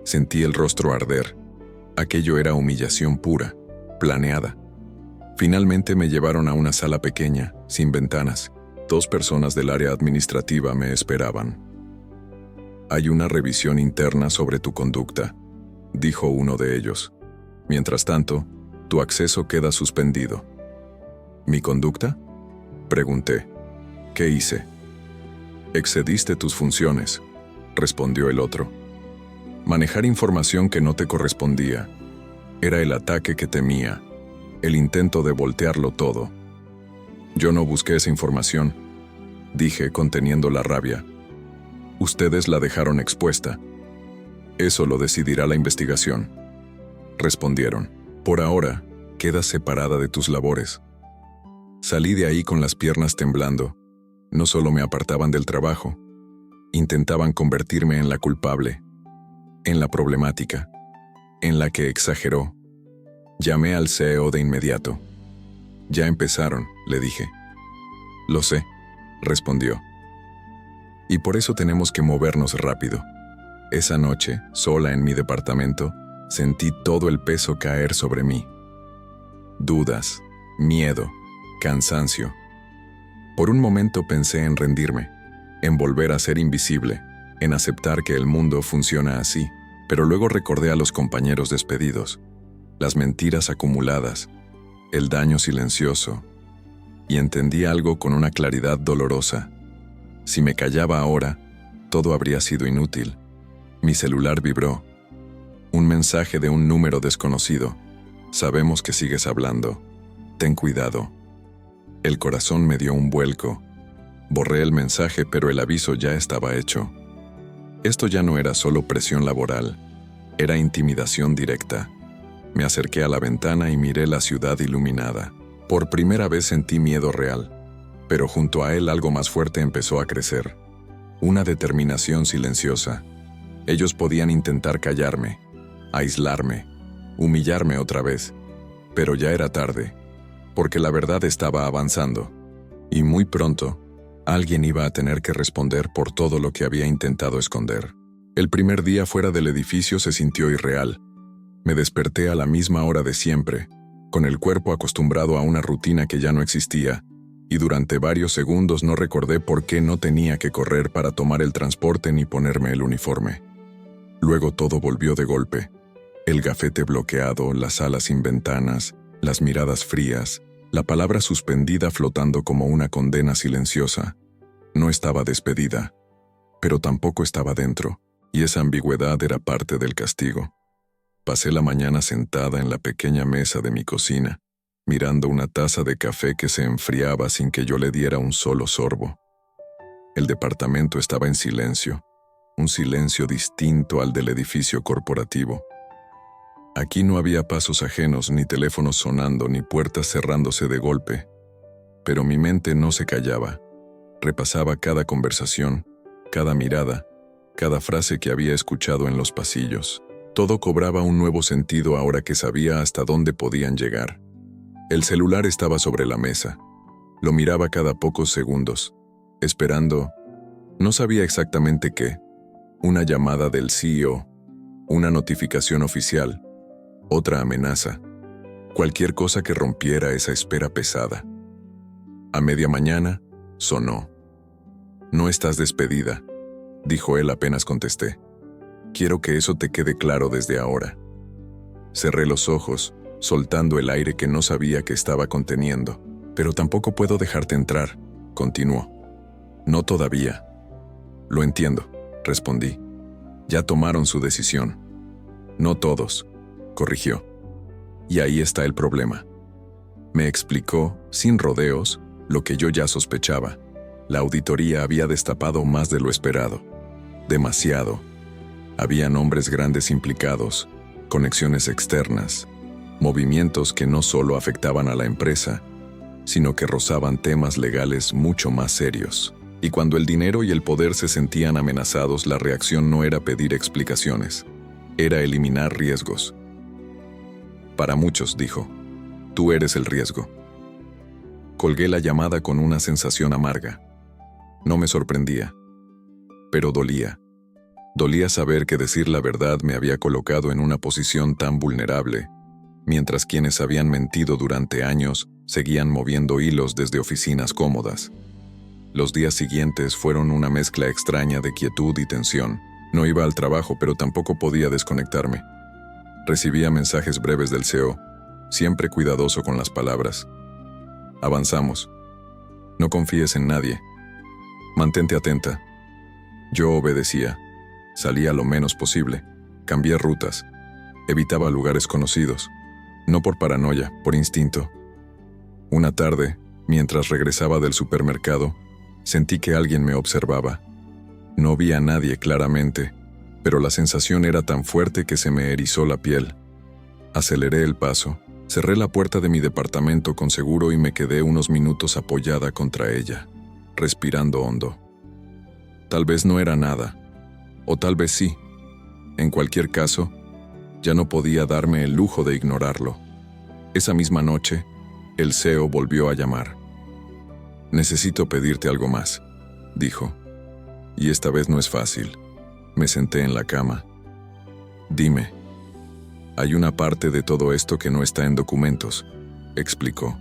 Sentí el rostro arder. Aquello era humillación pura, planeada. Finalmente me llevaron a una sala pequeña, sin ventanas. 2 personas del área administrativa me esperaban. «Hay una revisión interna sobre tu conducta», dijo uno de ellos. «Mientras tanto, tu acceso queda suspendido». «¿Mi conducta?», pregunté. «¿Qué hice?». «Excediste tus funciones», respondió el otro. «Manejar información que no te correspondía. Era el ataque que temía, el intento de voltearlo todo». «Yo no busqué esa información», dije conteniendo la rabia. «Ustedes la dejaron expuesta. Eso lo decidirá la investigación», respondieron. «Por ahora, quedas separada de tus labores». Salí de ahí con las piernas temblando. No solo me apartaban del trabajo, intentaban convertirme en la culpable, en la problemática, en la que exageró. Llamé al CEO de inmediato. «Ya empezaron», le dije. «Lo sé», respondió. «Y por eso tenemos que movernos rápido». Esa noche, sola en mi departamento, sentí todo el peso caer sobre mí. Dudas, miedo, cansancio. Por un momento pensé en rendirme, en volver a ser invisible, en aceptar que el mundo funciona así, pero luego recordé a los compañeros despedidos, las mentiras acumuladas, el daño silencioso, y entendí algo con una claridad dolorosa. Si me callaba ahora, todo habría sido inútil. Mi celular vibró. Un mensaje de un número desconocido. «Sabemos que sigues hablando. Ten cuidado». El corazón me dio un vuelco. Borré el mensaje, pero el aviso ya estaba hecho. Esto ya no era solo presión laboral, era intimidación directa. Me acerqué a la ventana y miré la ciudad iluminada. Por primera vez sentí miedo real, pero junto a él algo más fuerte empezó a crecer. Una determinación silenciosa. Ellos podían intentar callarme, aislarme, humillarme otra vez, pero ya era tarde, porque la verdad estaba avanzando, y muy pronto, alguien iba a tener que responder por todo lo que había intentado esconder. El primer día fuera del edificio se sintió irreal. Me desperté a la misma hora de siempre, con el cuerpo acostumbrado a una rutina que ya no existía, y durante varios segundos no recordé por qué no tenía que correr para tomar el transporte ni ponerme el uniforme. Luego todo volvió de golpe. El gafete bloqueado, la sala sin ventanas, las miradas frías, la palabra suspendida flotando como una condena silenciosa. No estaba despedida, pero tampoco estaba dentro, y esa ambigüedad era parte del castigo. Pasé la mañana sentada en la pequeña mesa de mi cocina, mirando una taza de café que se enfriaba sin que yo le diera un solo sorbo. El departamento estaba en silencio, un silencio distinto al del edificio corporativo. Aquí no había pasos ajenos, ni teléfonos sonando, ni puertas cerrándose de golpe. Pero mi mente no se callaba. Repasaba cada conversación, cada mirada, cada frase que había escuchado en los pasillos. Todo cobraba un nuevo sentido ahora que sabía hasta dónde podían llegar. El celular estaba sobre la mesa. Lo miraba cada pocos segundos, esperando, no sabía exactamente qué, una llamada del CEO, una notificación oficial, otra amenaza, cualquier cosa que rompiera esa espera pesada. A media mañana, sonó. «No estás despedida», dijo él apenas contesté. «Quiero que eso te quede claro desde ahora». Cerré los ojos, soltando el aire que no sabía que estaba conteniendo. «Pero tampoco puedo dejarte entrar», continuó. «No todavía». «Lo entiendo», respondí. «Ya tomaron su decisión». «No todos», corrigió. «Y ahí está el problema». Me explicó, sin rodeos, lo que yo ya sospechaba. La auditoría había destapado más de lo esperado. Demasiado. Había nombres grandes implicados, conexiones externas, movimientos que no solo afectaban a la empresa, sino que rozaban temas legales mucho más serios. Y cuando el dinero y el poder se sentían amenazados, la reacción no era pedir explicaciones, era eliminar riesgos. «Para muchos», dijo, «tú eres el riesgo». Colgué la llamada con una sensación amarga. No me sorprendía, pero dolía. Dolía saber que decir la verdad me había colocado en una posición tan vulnerable, mientras quienes habían mentido durante años seguían moviendo hilos desde oficinas cómodas. Los días siguientes fueron una mezcla extraña de quietud y tensión. No iba al trabajo, pero tampoco podía desconectarme. Recibía mensajes breves del CEO, siempre cuidadoso con las palabras. «Avanzamos. No confíes en nadie. Mantente atenta». Yo obedecía. Salía lo menos posible. Cambié rutas. Evitaba lugares conocidos. No por paranoia, por instinto. Una tarde, mientras regresaba del supermercado, sentí que alguien me observaba. No vi a nadie claramente, pero la sensación era tan fuerte que se me erizó la piel. Aceleré el paso, cerré la puerta de mi departamento con seguro y me quedé unos minutos apoyada contra ella, respirando hondo. Tal vez no era nada, o tal vez sí. En cualquier caso, ya no podía darme el lujo de ignorarlo. Esa misma noche, el CEO volvió a llamar. «Necesito pedirte algo más», dijo. «Y esta vez no es fácil». Me senté en la cama. «Dime». «Hay una parte de todo esto que no está en documentos», explicó.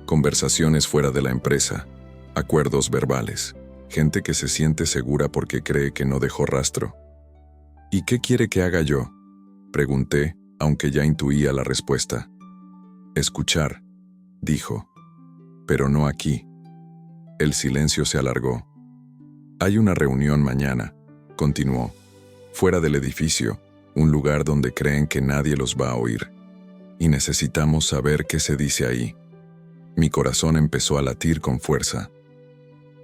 «Conversaciones fuera de la empresa, acuerdos verbales, gente que se siente segura porque cree que no dejó rastro». «¿Y qué quiere que haga yo?», pregunté, aunque ya intuía la respuesta. «Escuchar», dijo. «Pero no aquí». El silencio se alargó. «Hay una reunión mañana», continuó, «fuera del edificio, un lugar donde creen que nadie los va a oír. Y necesitamos saber qué se dice ahí». Mi corazón empezó a latir con fuerza.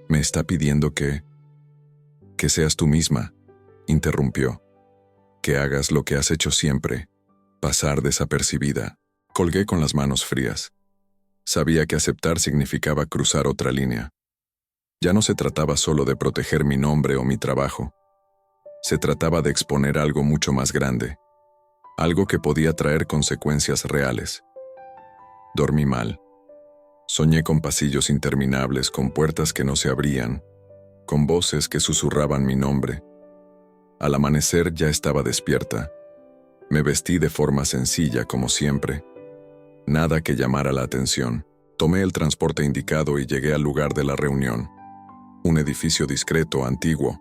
«Me está pidiendo que seas tú misma», interrumpió. «Que hagas lo que has hecho siempre, pasar desapercibida». Colgué con las manos frías. Sabía que aceptar significaba cruzar otra línea. Ya no se trataba solo de proteger mi nombre o mi trabajo. Se trataba de exponer algo mucho más grande, algo que podía traer consecuencias reales. Dormí mal. Soñé con pasillos interminables, con puertas que no se abrían, con voces que susurraban mi nombre. Al amanecer ya estaba despierta, Me vestí de forma sencilla, como siempre. Nada que llamara la atención. Tomé el transporte indicado y llegué al lugar de la reunión. Un edificio discreto, antiguo,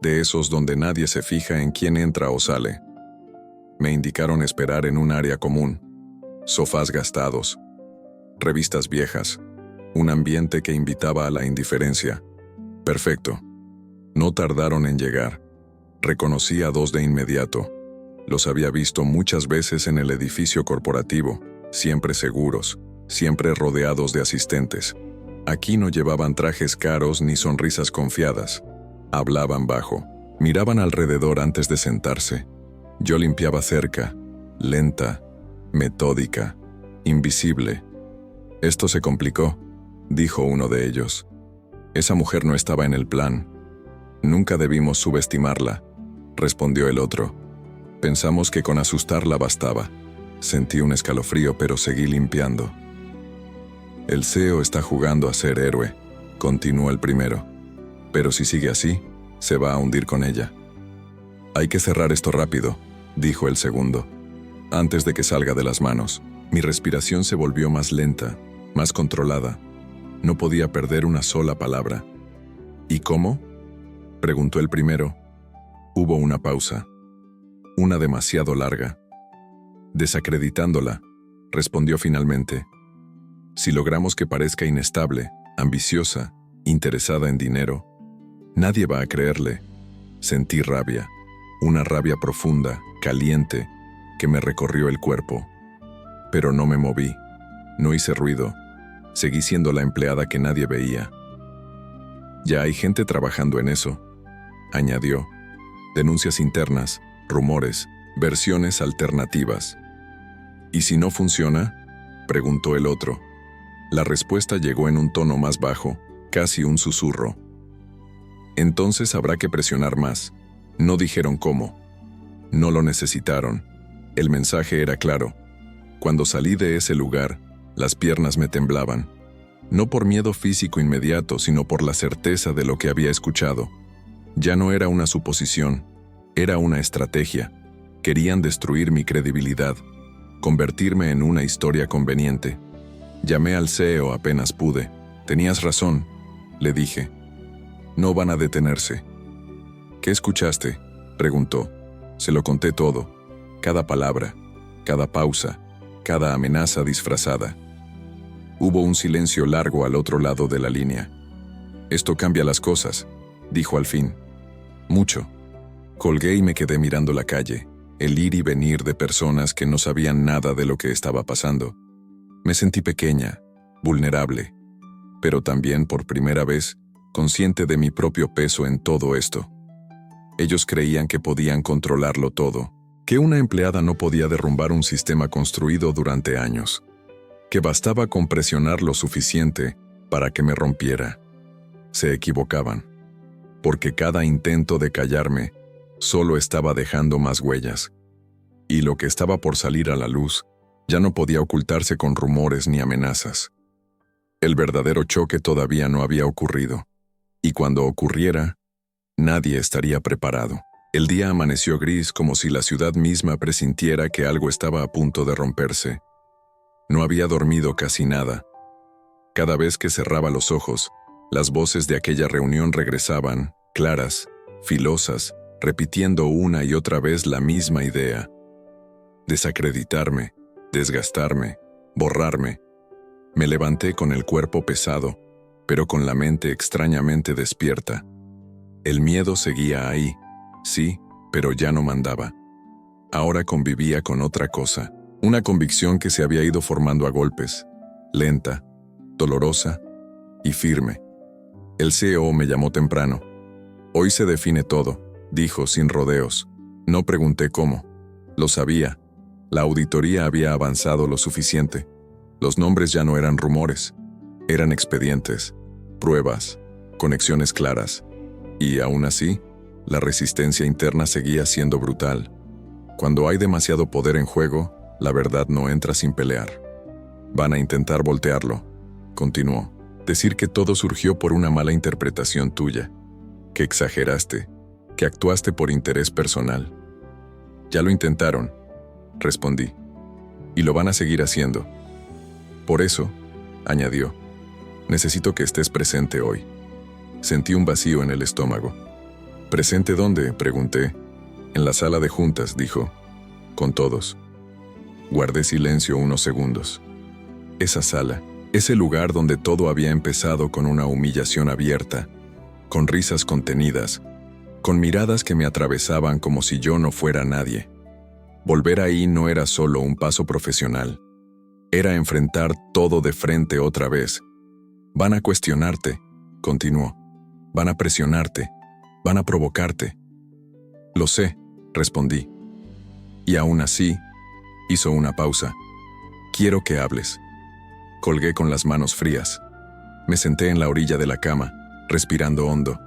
de esos donde nadie se fija en quién entra o sale. Me indicaron esperar en un área común. Sofás gastados, revistas viejas, un ambiente que invitaba a la indiferencia. Perfecto. No tardaron en llegar. Reconocí a dos de inmediato. Los había visto muchas veces en el edificio corporativo, siempre seguros, siempre rodeados de asistentes. Aquí no llevaban trajes caros ni sonrisas confiadas. Hablaban bajo, miraban alrededor antes de sentarse. Yo limpiaba cerca, lenta, metódica, invisible. Esto se complicó, dijo uno de ellos. Esa mujer no estaba en el plan. Nunca debimos subestimarla, respondió el otro. Pensamos que con asustarla bastaba. Sentí un escalofrío, pero seguí limpiando. El CEO está jugando a ser héroe, continuó el primero. Pero si sigue así, se va a hundir con ella. Hay que cerrar esto rápido, dijo el segundo. Antes de que salga de las manos, mi respiración se volvió más lenta, más controlada. No podía perder una sola palabra. ¿Y cómo?, preguntó el primero. Hubo una pausa. Una demasiado larga. Desacreditándola, respondió finalmente. Si logramos que parezca inestable, ambiciosa, interesada en dinero, nadie va a creerle. Sentí rabia, una rabia profunda, caliente, que me recorrió el cuerpo. Pero no me moví, no hice ruido, seguí siendo la empleada que nadie veía. Ya hay gente trabajando en eso, añadió. Denuncias internas, rumores, versiones alternativas. ¿Y si no funciona?, preguntó el otro. La respuesta llegó en un tono más bajo, casi un susurro. Entonces habrá que presionar más. No dijeron cómo. No lo necesitaron. El mensaje era claro. Cuando salí de ese lugar, las piernas me temblaban. No por miedo físico inmediato, sino por la certeza de lo que había escuchado. Ya no era una suposición, era una estrategia. Querían destruir mi credibilidad, convertirme en una historia conveniente. Llamé al CEO apenas pude. Tenías razón, le dije. No van a detenerse. ¿Qué escuchaste?, preguntó. Se lo conté todo. Cada palabra, cada pausa, cada amenaza disfrazada. Hubo un silencio largo al otro lado de la línea. Esto cambia las cosas, dijo al fin. Mucho. Colgué y me quedé mirando la calle, el ir y venir de personas que no sabían nada de lo que estaba pasando. Me sentí pequeña, vulnerable, pero también por primera vez consciente de mi propio peso en todo esto. Ellos creían que podían controlarlo todo, que una empleada no podía derrumbar un sistema construido durante años, que bastaba con presionar lo suficiente para que me rompiera. Se equivocaban, porque cada intento de callarme solo estaba dejando más huellas, y lo que estaba por salir a la luz ya no podía ocultarse con rumores ni amenazas. El verdadero choque todavía no había ocurrido, y cuando ocurriera, nadie estaría preparado. El día amaneció gris, como si la ciudad misma presintiera que algo estaba a punto de romperse. No había dormido casi nada. Cada vez que cerraba los ojos, las voces de aquella reunión regresaban, claras, filosas, repitiendo una y otra vez la misma idea. Desacreditarme, desgastarme, borrarme. Me levanté con el cuerpo pesado, pero con la mente extrañamente despierta. El miedo seguía ahí, sí, pero ya no mandaba. Ahora convivía con otra cosa, una convicción que se había ido formando a golpes, lenta, dolorosa y firme. El CEO me llamó temprano. Hoy se define todo, dijo sin rodeos. No pregunté cómo. Lo sabía. La auditoría había avanzado lo suficiente. Los nombres ya no eran rumores. Eran expedientes, pruebas, conexiones claras. Y aún así, la resistencia interna seguía siendo brutal. Cuando hay demasiado poder en juego, la verdad no entra sin pelear. Van a intentar voltearlo, continuó. Decir que todo surgió por una mala interpretación tuya, que exageraste, que actuaste por interés personal. Ya lo intentaron, respondí. Y lo van a seguir haciendo. Por eso, añadió, necesito que estés presente hoy. Sentí un vacío en el estómago. ¿Presente dónde?, pregunté. En la sala de juntas, dijo. Con todos. Guardé silencio unos segundos. Esa sala, ese lugar donde todo había empezado con una humillación abierta, con risas contenidas, con miradas que me atravesaban como si yo no fuera nadie. Volver ahí no era solo un paso profesional. Era enfrentar todo de frente otra vez. Van a cuestionarte, continuó. Van a presionarte. Van a provocarte. Lo sé, respondí. Y aún así, hizo una pausa. Quiero que hables. Colgué con las manos frías. Me senté en la orilla de la cama, respirando hondo.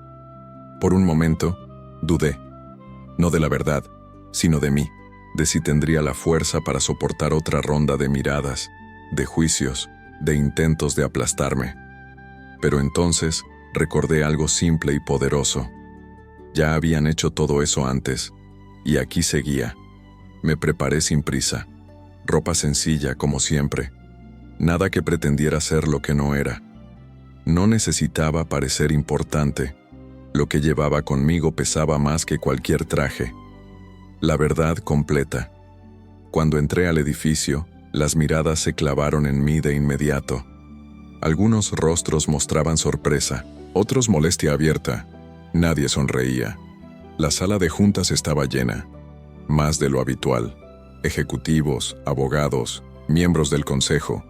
Por un momento, dudé. No de la verdad, sino de mí. De si tendría la fuerza para soportar otra ronda de miradas, de juicios, de intentos de aplastarme. Pero entonces recordé algo simple y poderoso. Ya habían hecho todo eso antes, y aquí seguía. Me preparé sin prisa. Ropa sencilla, como siempre. Nada que pretendiera ser lo que no era. No necesitaba parecer importante. Lo que llevaba conmigo pesaba más que cualquier traje. La verdad completa. Cuando entré al edificio, las miradas se clavaron en mí de inmediato. Algunos rostros mostraban sorpresa, otros molestia abierta. Nadie sonreía. La sala de juntas estaba llena, más de lo habitual. Ejecutivos, abogados, miembros del consejo.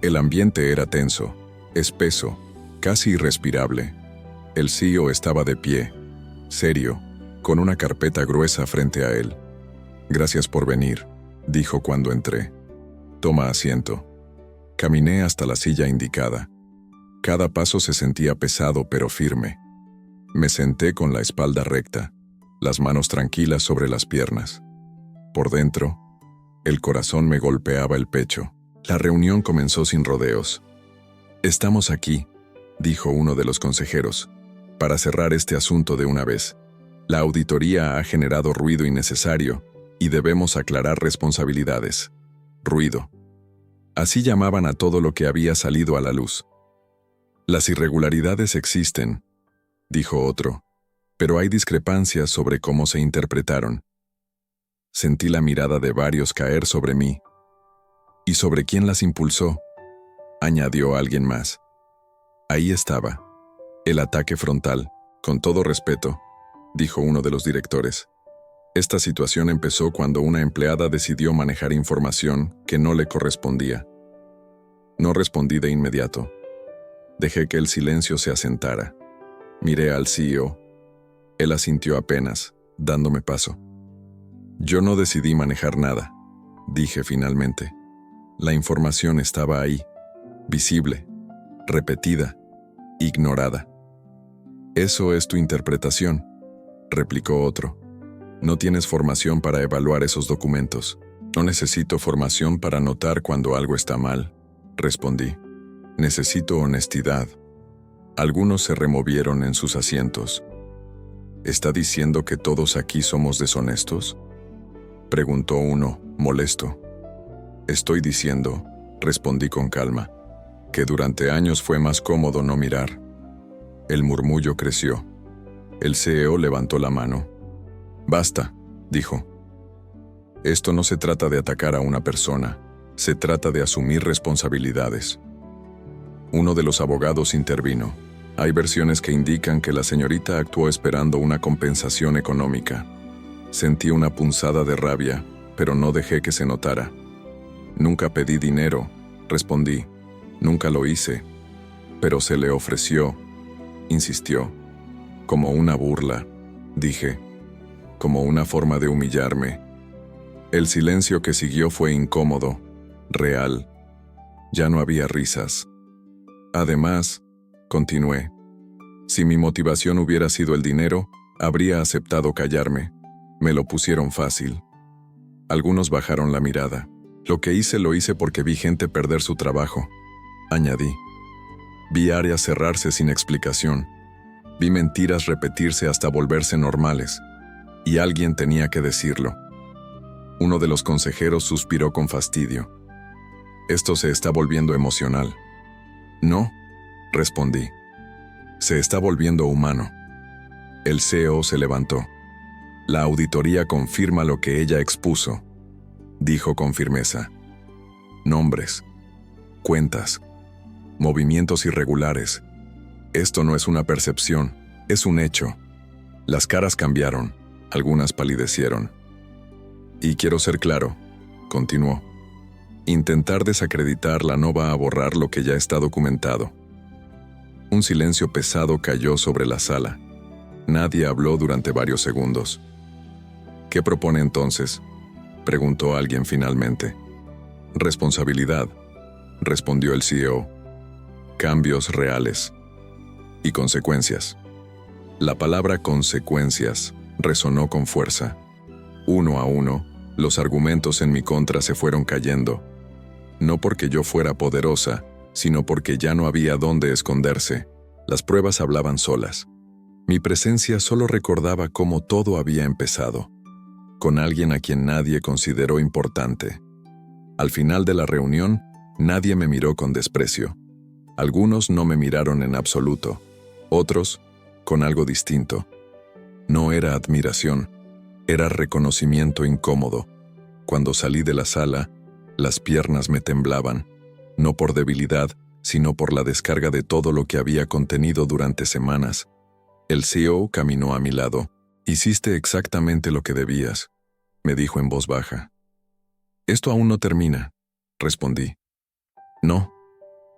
El ambiente era tenso, espeso, casi irrespirable. El CEO estaba de pie, serio, con una carpeta gruesa frente a él. «Gracias por venir», dijo cuando entré. «Toma asiento». Caminé hasta la silla indicada. Cada paso se sentía pesado pero firme. Me senté con la espalda recta, las manos tranquilas sobre las piernas. Por dentro, el corazón me golpeaba el pecho. La reunión comenzó sin rodeos. «Estamos aquí», dijo uno de los consejeros, «para cerrar este asunto de una vez. La auditoría ha generado ruido innecesario y debemos aclarar responsabilidades». Ruido. Así llamaban a todo lo que había salido a la luz. «Las irregularidades existen», dijo otro, «pero hay discrepancias sobre cómo se interpretaron». Sentí la mirada de varios caer sobre mí. «¿Y sobre quién las impulsó?», añadió alguien más. Ahí estaba. El ataque frontal, con todo respeto, dijo uno de los directores. Esta situación empezó cuando una empleada decidió manejar información que no le correspondía. No respondí de inmediato. Dejé que el silencio se asentara. Miré al CEO. Él asintió apenas, dándome paso. «Yo no decidí manejar nada», dije finalmente. La información estaba ahí, visible, repetida, ignorada. «Eso es tu interpretación», replicó otro. «No tienes formación para evaluar esos documentos». «No necesito formación para notar cuando algo está mal», respondí. «Necesito honestidad». Algunos se removieron en sus asientos. «¿Está diciendo que todos aquí somos deshonestos?», preguntó uno, molesto. «Estoy diciendo», respondí con calma, «que durante años fue más cómodo no mirar». El murmullo creció. El CEO levantó la mano. «Basta», dijo. «Esto no se trata de atacar a una persona, se trata de asumir responsabilidades». Uno de los abogados intervino. «Hay versiones que indican que la señorita actuó esperando una compensación económica». Sentí una punzada de rabia, pero no dejé que se notara. «Nunca pedí dinero», respondí. «Nunca lo hice». «Pero se le ofreció», insistió. «Como una burla», dije. «Como una forma de humillarme». El silencio que siguió fue incómodo, real. Ya no había risas. «Además», continué, «si mi motivación hubiera sido el dinero, habría aceptado callarme. Me lo pusieron fácil». Algunos bajaron la mirada. «Lo que hice lo hice porque vi gente perder su trabajo», añadí. Vi áreas cerrarse sin explicación. Vi mentiras repetirse hasta volverse normales. Y alguien tenía que decirlo. Uno de los consejeros suspiró con fastidio. Esto se está volviendo emocional. No, respondí. Se está volviendo humano. El CEO se levantó. La auditoría confirma lo que ella expuso, dijo con firmeza. Nombres, cuentas, movimientos irregulares. Esto no es una percepción, es un hecho. Las caras cambiaron, algunas palidecieron. Y quiero ser claro, continuó. Intentar desacreditarla no va a borrar lo que ya está documentado. Un silencio pesado cayó sobre la sala. Nadie habló durante varios segundos. ¿Qué propone entonces?, preguntó alguien finalmente. Responsabilidad, respondió el CEO. Cambios reales. Y consecuencias. La palabra consecuencias resonó con fuerza. Uno a uno, los argumentos en mi contra se fueron cayendo. No porque yo fuera poderosa, sino porque ya no había dónde esconderse. Las pruebas hablaban solas. Mi presencia solo recordaba cómo todo había empezado, con alguien a quien nadie consideró importante. Al final de la reunión, nadie me miró con desprecio. Algunos no me miraron en absoluto, otros con algo distinto. No era admiración, era reconocimiento incómodo. Cuando salí de la sala, las piernas me temblaban, no por debilidad, sino por la descarga de todo lo que había contenido durante semanas. El CEO caminó a mi lado. Hiciste exactamente lo que debías, me dijo en voz baja. Esto aún no termina, respondí. No,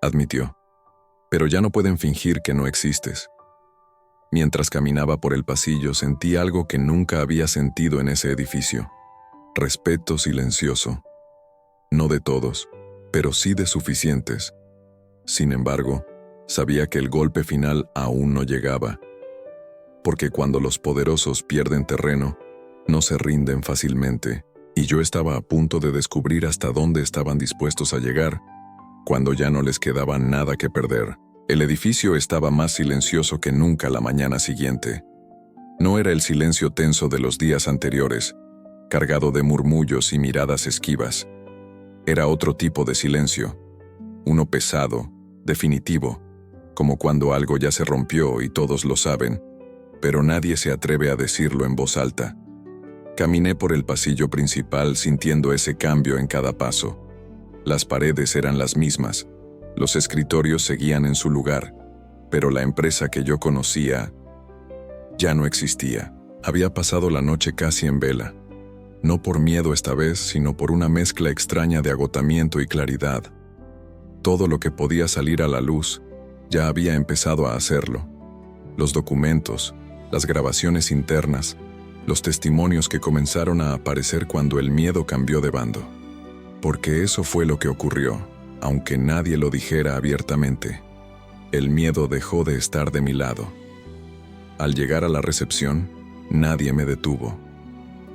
admitió. Pero ya no pueden fingir que no existes. Mientras caminaba por el pasillo sentí algo que nunca había sentido en ese edificio. Respeto silencioso. No de todos, pero sí de suficientes. Sin embargo, sabía que el golpe final aún no llegaba. Porque cuando los poderosos pierden terreno, no se rinden fácilmente, y yo estaba a punto de descubrir hasta dónde estaban dispuestos a llegar, cuando ya no les quedaba nada que perder. El edificio estaba más silencioso que nunca la mañana siguiente. No era el silencio tenso de los días anteriores, cargado de murmullos y miradas esquivas. Era otro tipo de silencio, uno pesado, definitivo, como cuando algo ya se rompió y todos lo saben, pero nadie se atreve a decirlo en voz alta. Caminé por el pasillo principal sintiendo ese cambio en cada paso. Las paredes eran las mismas, los escritorios seguían en su lugar, pero la empresa que yo conocía ya no existía. Había pasado la noche casi en vela, no por miedo esta vez, sino por una mezcla extraña de agotamiento y claridad. Todo lo que podía salir a la luz ya había empezado a hacerlo. Los documentos, las grabaciones internas, los testimonios que comenzaron a aparecer cuando el miedo cambió de bando. Porque eso fue lo que ocurrió, aunque nadie lo dijera abiertamente. El miedo dejó de estar de mi lado. Al llegar a la recepción, nadie me detuvo.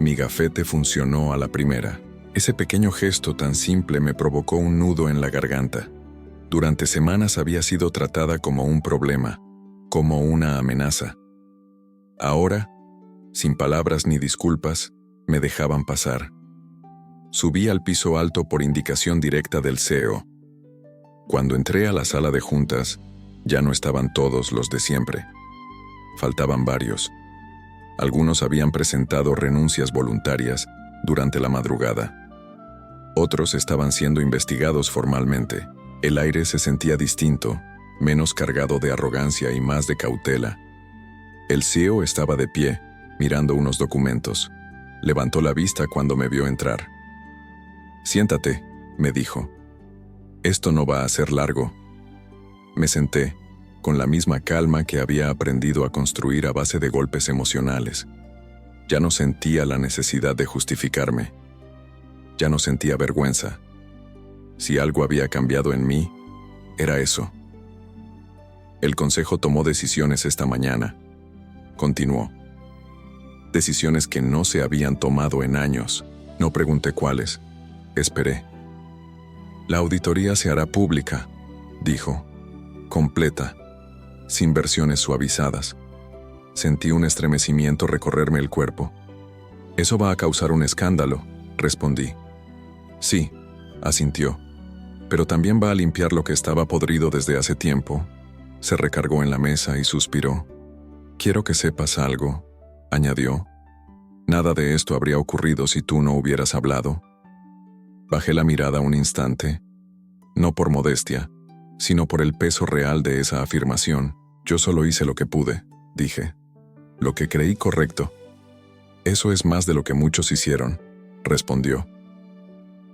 Mi gafete funcionó a la primera. Ese pequeño gesto tan simple me provocó un nudo en la garganta. Durante semanas había sido tratada como un problema, como una amenaza. Ahora, sin palabras ni disculpas, me dejaban pasar. Subí al piso alto por indicación directa del CEO. Cuando entré a la sala de juntas, ya no estaban todos los de siempre. Faltaban varios. Algunos habían presentado renuncias voluntarias durante la madrugada. Otros estaban siendo investigados formalmente. El aire se sentía distinto, menos cargado de arrogancia y más de cautela. El CEO estaba de pie, mirando unos documentos. Levantó la vista cuando me vio entrar. «Siéntate», me dijo. «Esto no va a ser largo». Me senté, con la misma calma que había aprendido a construir a base de golpes emocionales. Ya no sentía la necesidad de justificarme. Ya no sentía vergüenza. Si algo había cambiado en mí, era eso. El consejo tomó decisiones esta mañana. Continuó. Decisiones que no se habían tomado en años. No pregunté cuáles. Esperé. La auditoría se hará pública, dijo. Completa, sin versiones suavizadas. Sentí un estremecimiento recorrerme el cuerpo. Eso va a causar un escándalo, respondí. Sí, asintió. Pero también va a limpiar lo que estaba podrido desde hace tiempo. Se recargó en la mesa y suspiró. Quiero que sepas algo, añadió. Nada de esto habría ocurrido si tú no hubieras hablado. Bajé la mirada un instante, no por modestia, sino por el peso real de esa afirmación. Yo solo hice lo que pude, dije. Lo que creí correcto. Eso es más de lo que muchos hicieron, respondió.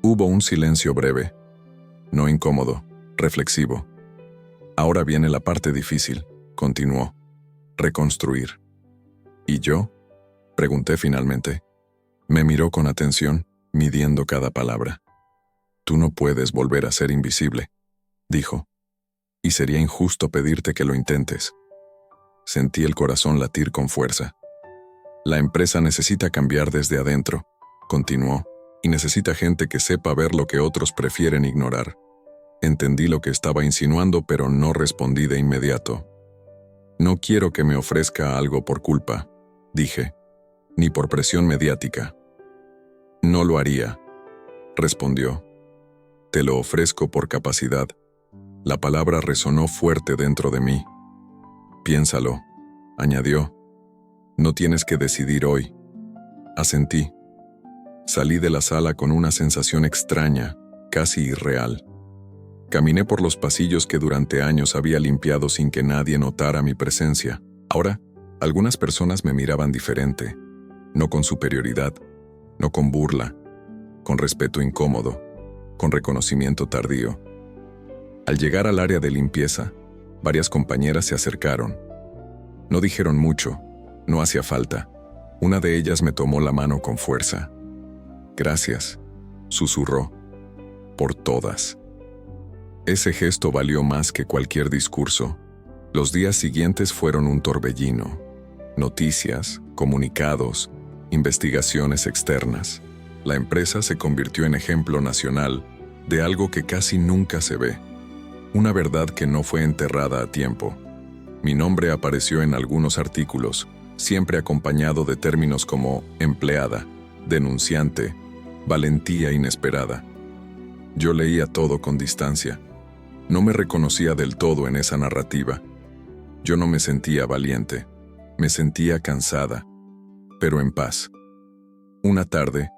Hubo un silencio breve, no incómodo, reflexivo. Ahora viene la parte difícil, continuó. Reconstruir. ¿Y yo? Pregunté finalmente. Me miró con atención, midiendo cada palabra. Tú no puedes volver a ser invisible, dijo. Y sería injusto pedirte que lo intentes. Sentí el corazón latir con fuerza. La empresa necesita cambiar desde adentro, continuó, y necesita gente que sepa ver lo que otros prefieren ignorar. Entendí lo que estaba insinuando, pero no respondí de inmediato. No quiero que me ofrezca algo por culpa, dije, ni por presión mediática. No lo haría, respondió. Te lo ofrezco por capacidad. La palabra resonó fuerte dentro de mí. Piénsalo, añadió. No tienes que decidir hoy. Asentí. Salí de la sala con una sensación extraña, casi irreal. Caminé por los pasillos que durante años había limpiado sin que nadie notara mi presencia. Ahora, algunas personas me miraban diferente, no con superioridad, no con burla, con respeto incómodo, con reconocimiento tardío. Al llegar al área de limpieza, varias compañeras se acercaron. No dijeron mucho, no hacía falta. Una de ellas me tomó la mano con fuerza. Gracias, susurró, por todas. Ese gesto valió más que cualquier discurso. Los días siguientes fueron un torbellino. Noticias, comunicados, investigaciones externas. La empresa se convirtió en ejemplo nacional de algo que casi nunca se ve. Una verdad que no fue enterrada a tiempo. Mi nombre apareció en algunos artículos, siempre acompañado de términos como empleada, denunciante, valentía inesperada. Yo leía todo con distancia. No me reconocía del todo en esa narrativa. Yo no me sentía valiente, me sentía cansada, pero en paz. Una tarde,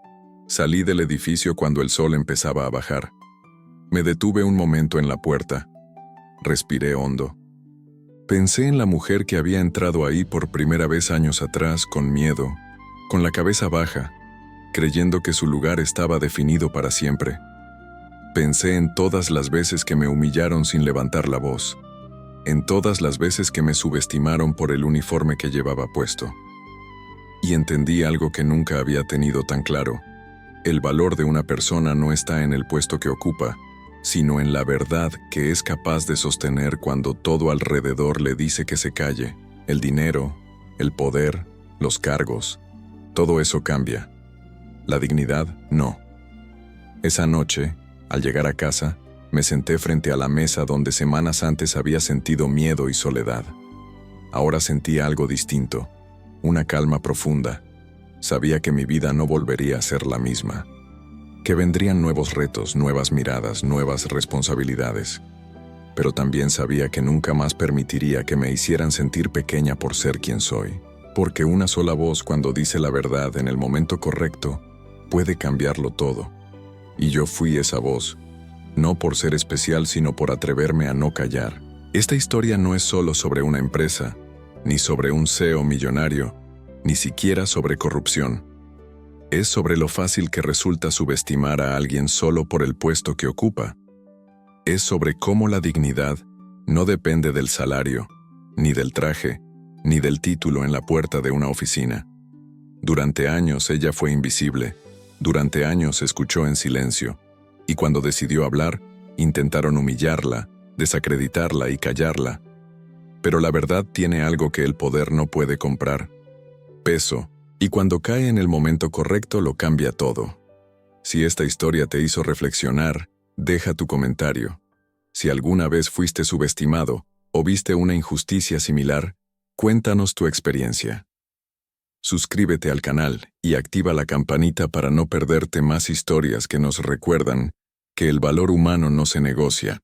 salí del edificio cuando el sol empezaba a bajar. Me detuve un momento en la puerta. Respiré hondo. Pensé en la mujer que había entrado ahí por primera vez años atrás con miedo, con la cabeza baja, creyendo que su lugar estaba definido para siempre. Pensé en todas las veces que me humillaron sin levantar la voz, en todas las veces que me subestimaron por el uniforme que llevaba puesto. Y entendí algo que nunca había tenido tan claro. El valor de una persona no está en el puesto que ocupa, sino en la verdad que es capaz de sostener cuando todo alrededor le dice que se calle. El dinero, el poder, los cargos, todo eso cambia. La dignidad, no. Esa noche, al llegar a casa, me senté frente a la mesa donde semanas antes había sentido miedo y soledad. Ahora sentía algo distinto, una calma profunda. Sabía que mi vida no volvería a ser la misma, que vendrían nuevos retos, nuevas miradas, nuevas responsabilidades. Pero también sabía que nunca más permitiría que me hicieran sentir pequeña por ser quien soy, porque una sola voz cuando dice la verdad en el momento correcto puede cambiarlo todo. Y yo fui esa voz, no por ser especial, sino por atreverme a no callar. Esta historia no es solo sobre una empresa, ni sobre un CEO millonario, ni siquiera sobre corrupción. Es sobre lo fácil que resulta subestimar a alguien solo por el puesto que ocupa. Es sobre cómo la dignidad no depende del salario, ni del traje, ni del título en la puerta de una oficina. Durante años ella fue invisible. Durante años escuchó en silencio, y cuando decidió hablar, intentaron humillarla, desacreditarla y callarla. Pero la verdad tiene algo que el poder no puede comprar: peso, y cuando cae en el momento correcto lo cambia todo. Si esta historia te hizo reflexionar, deja tu comentario. Si alguna vez fuiste subestimado o viste una injusticia similar, cuéntanos tu experiencia. Suscríbete al canal y activa la campanita para no perderte más historias que nos recuerdan que el valor humano no se negocia,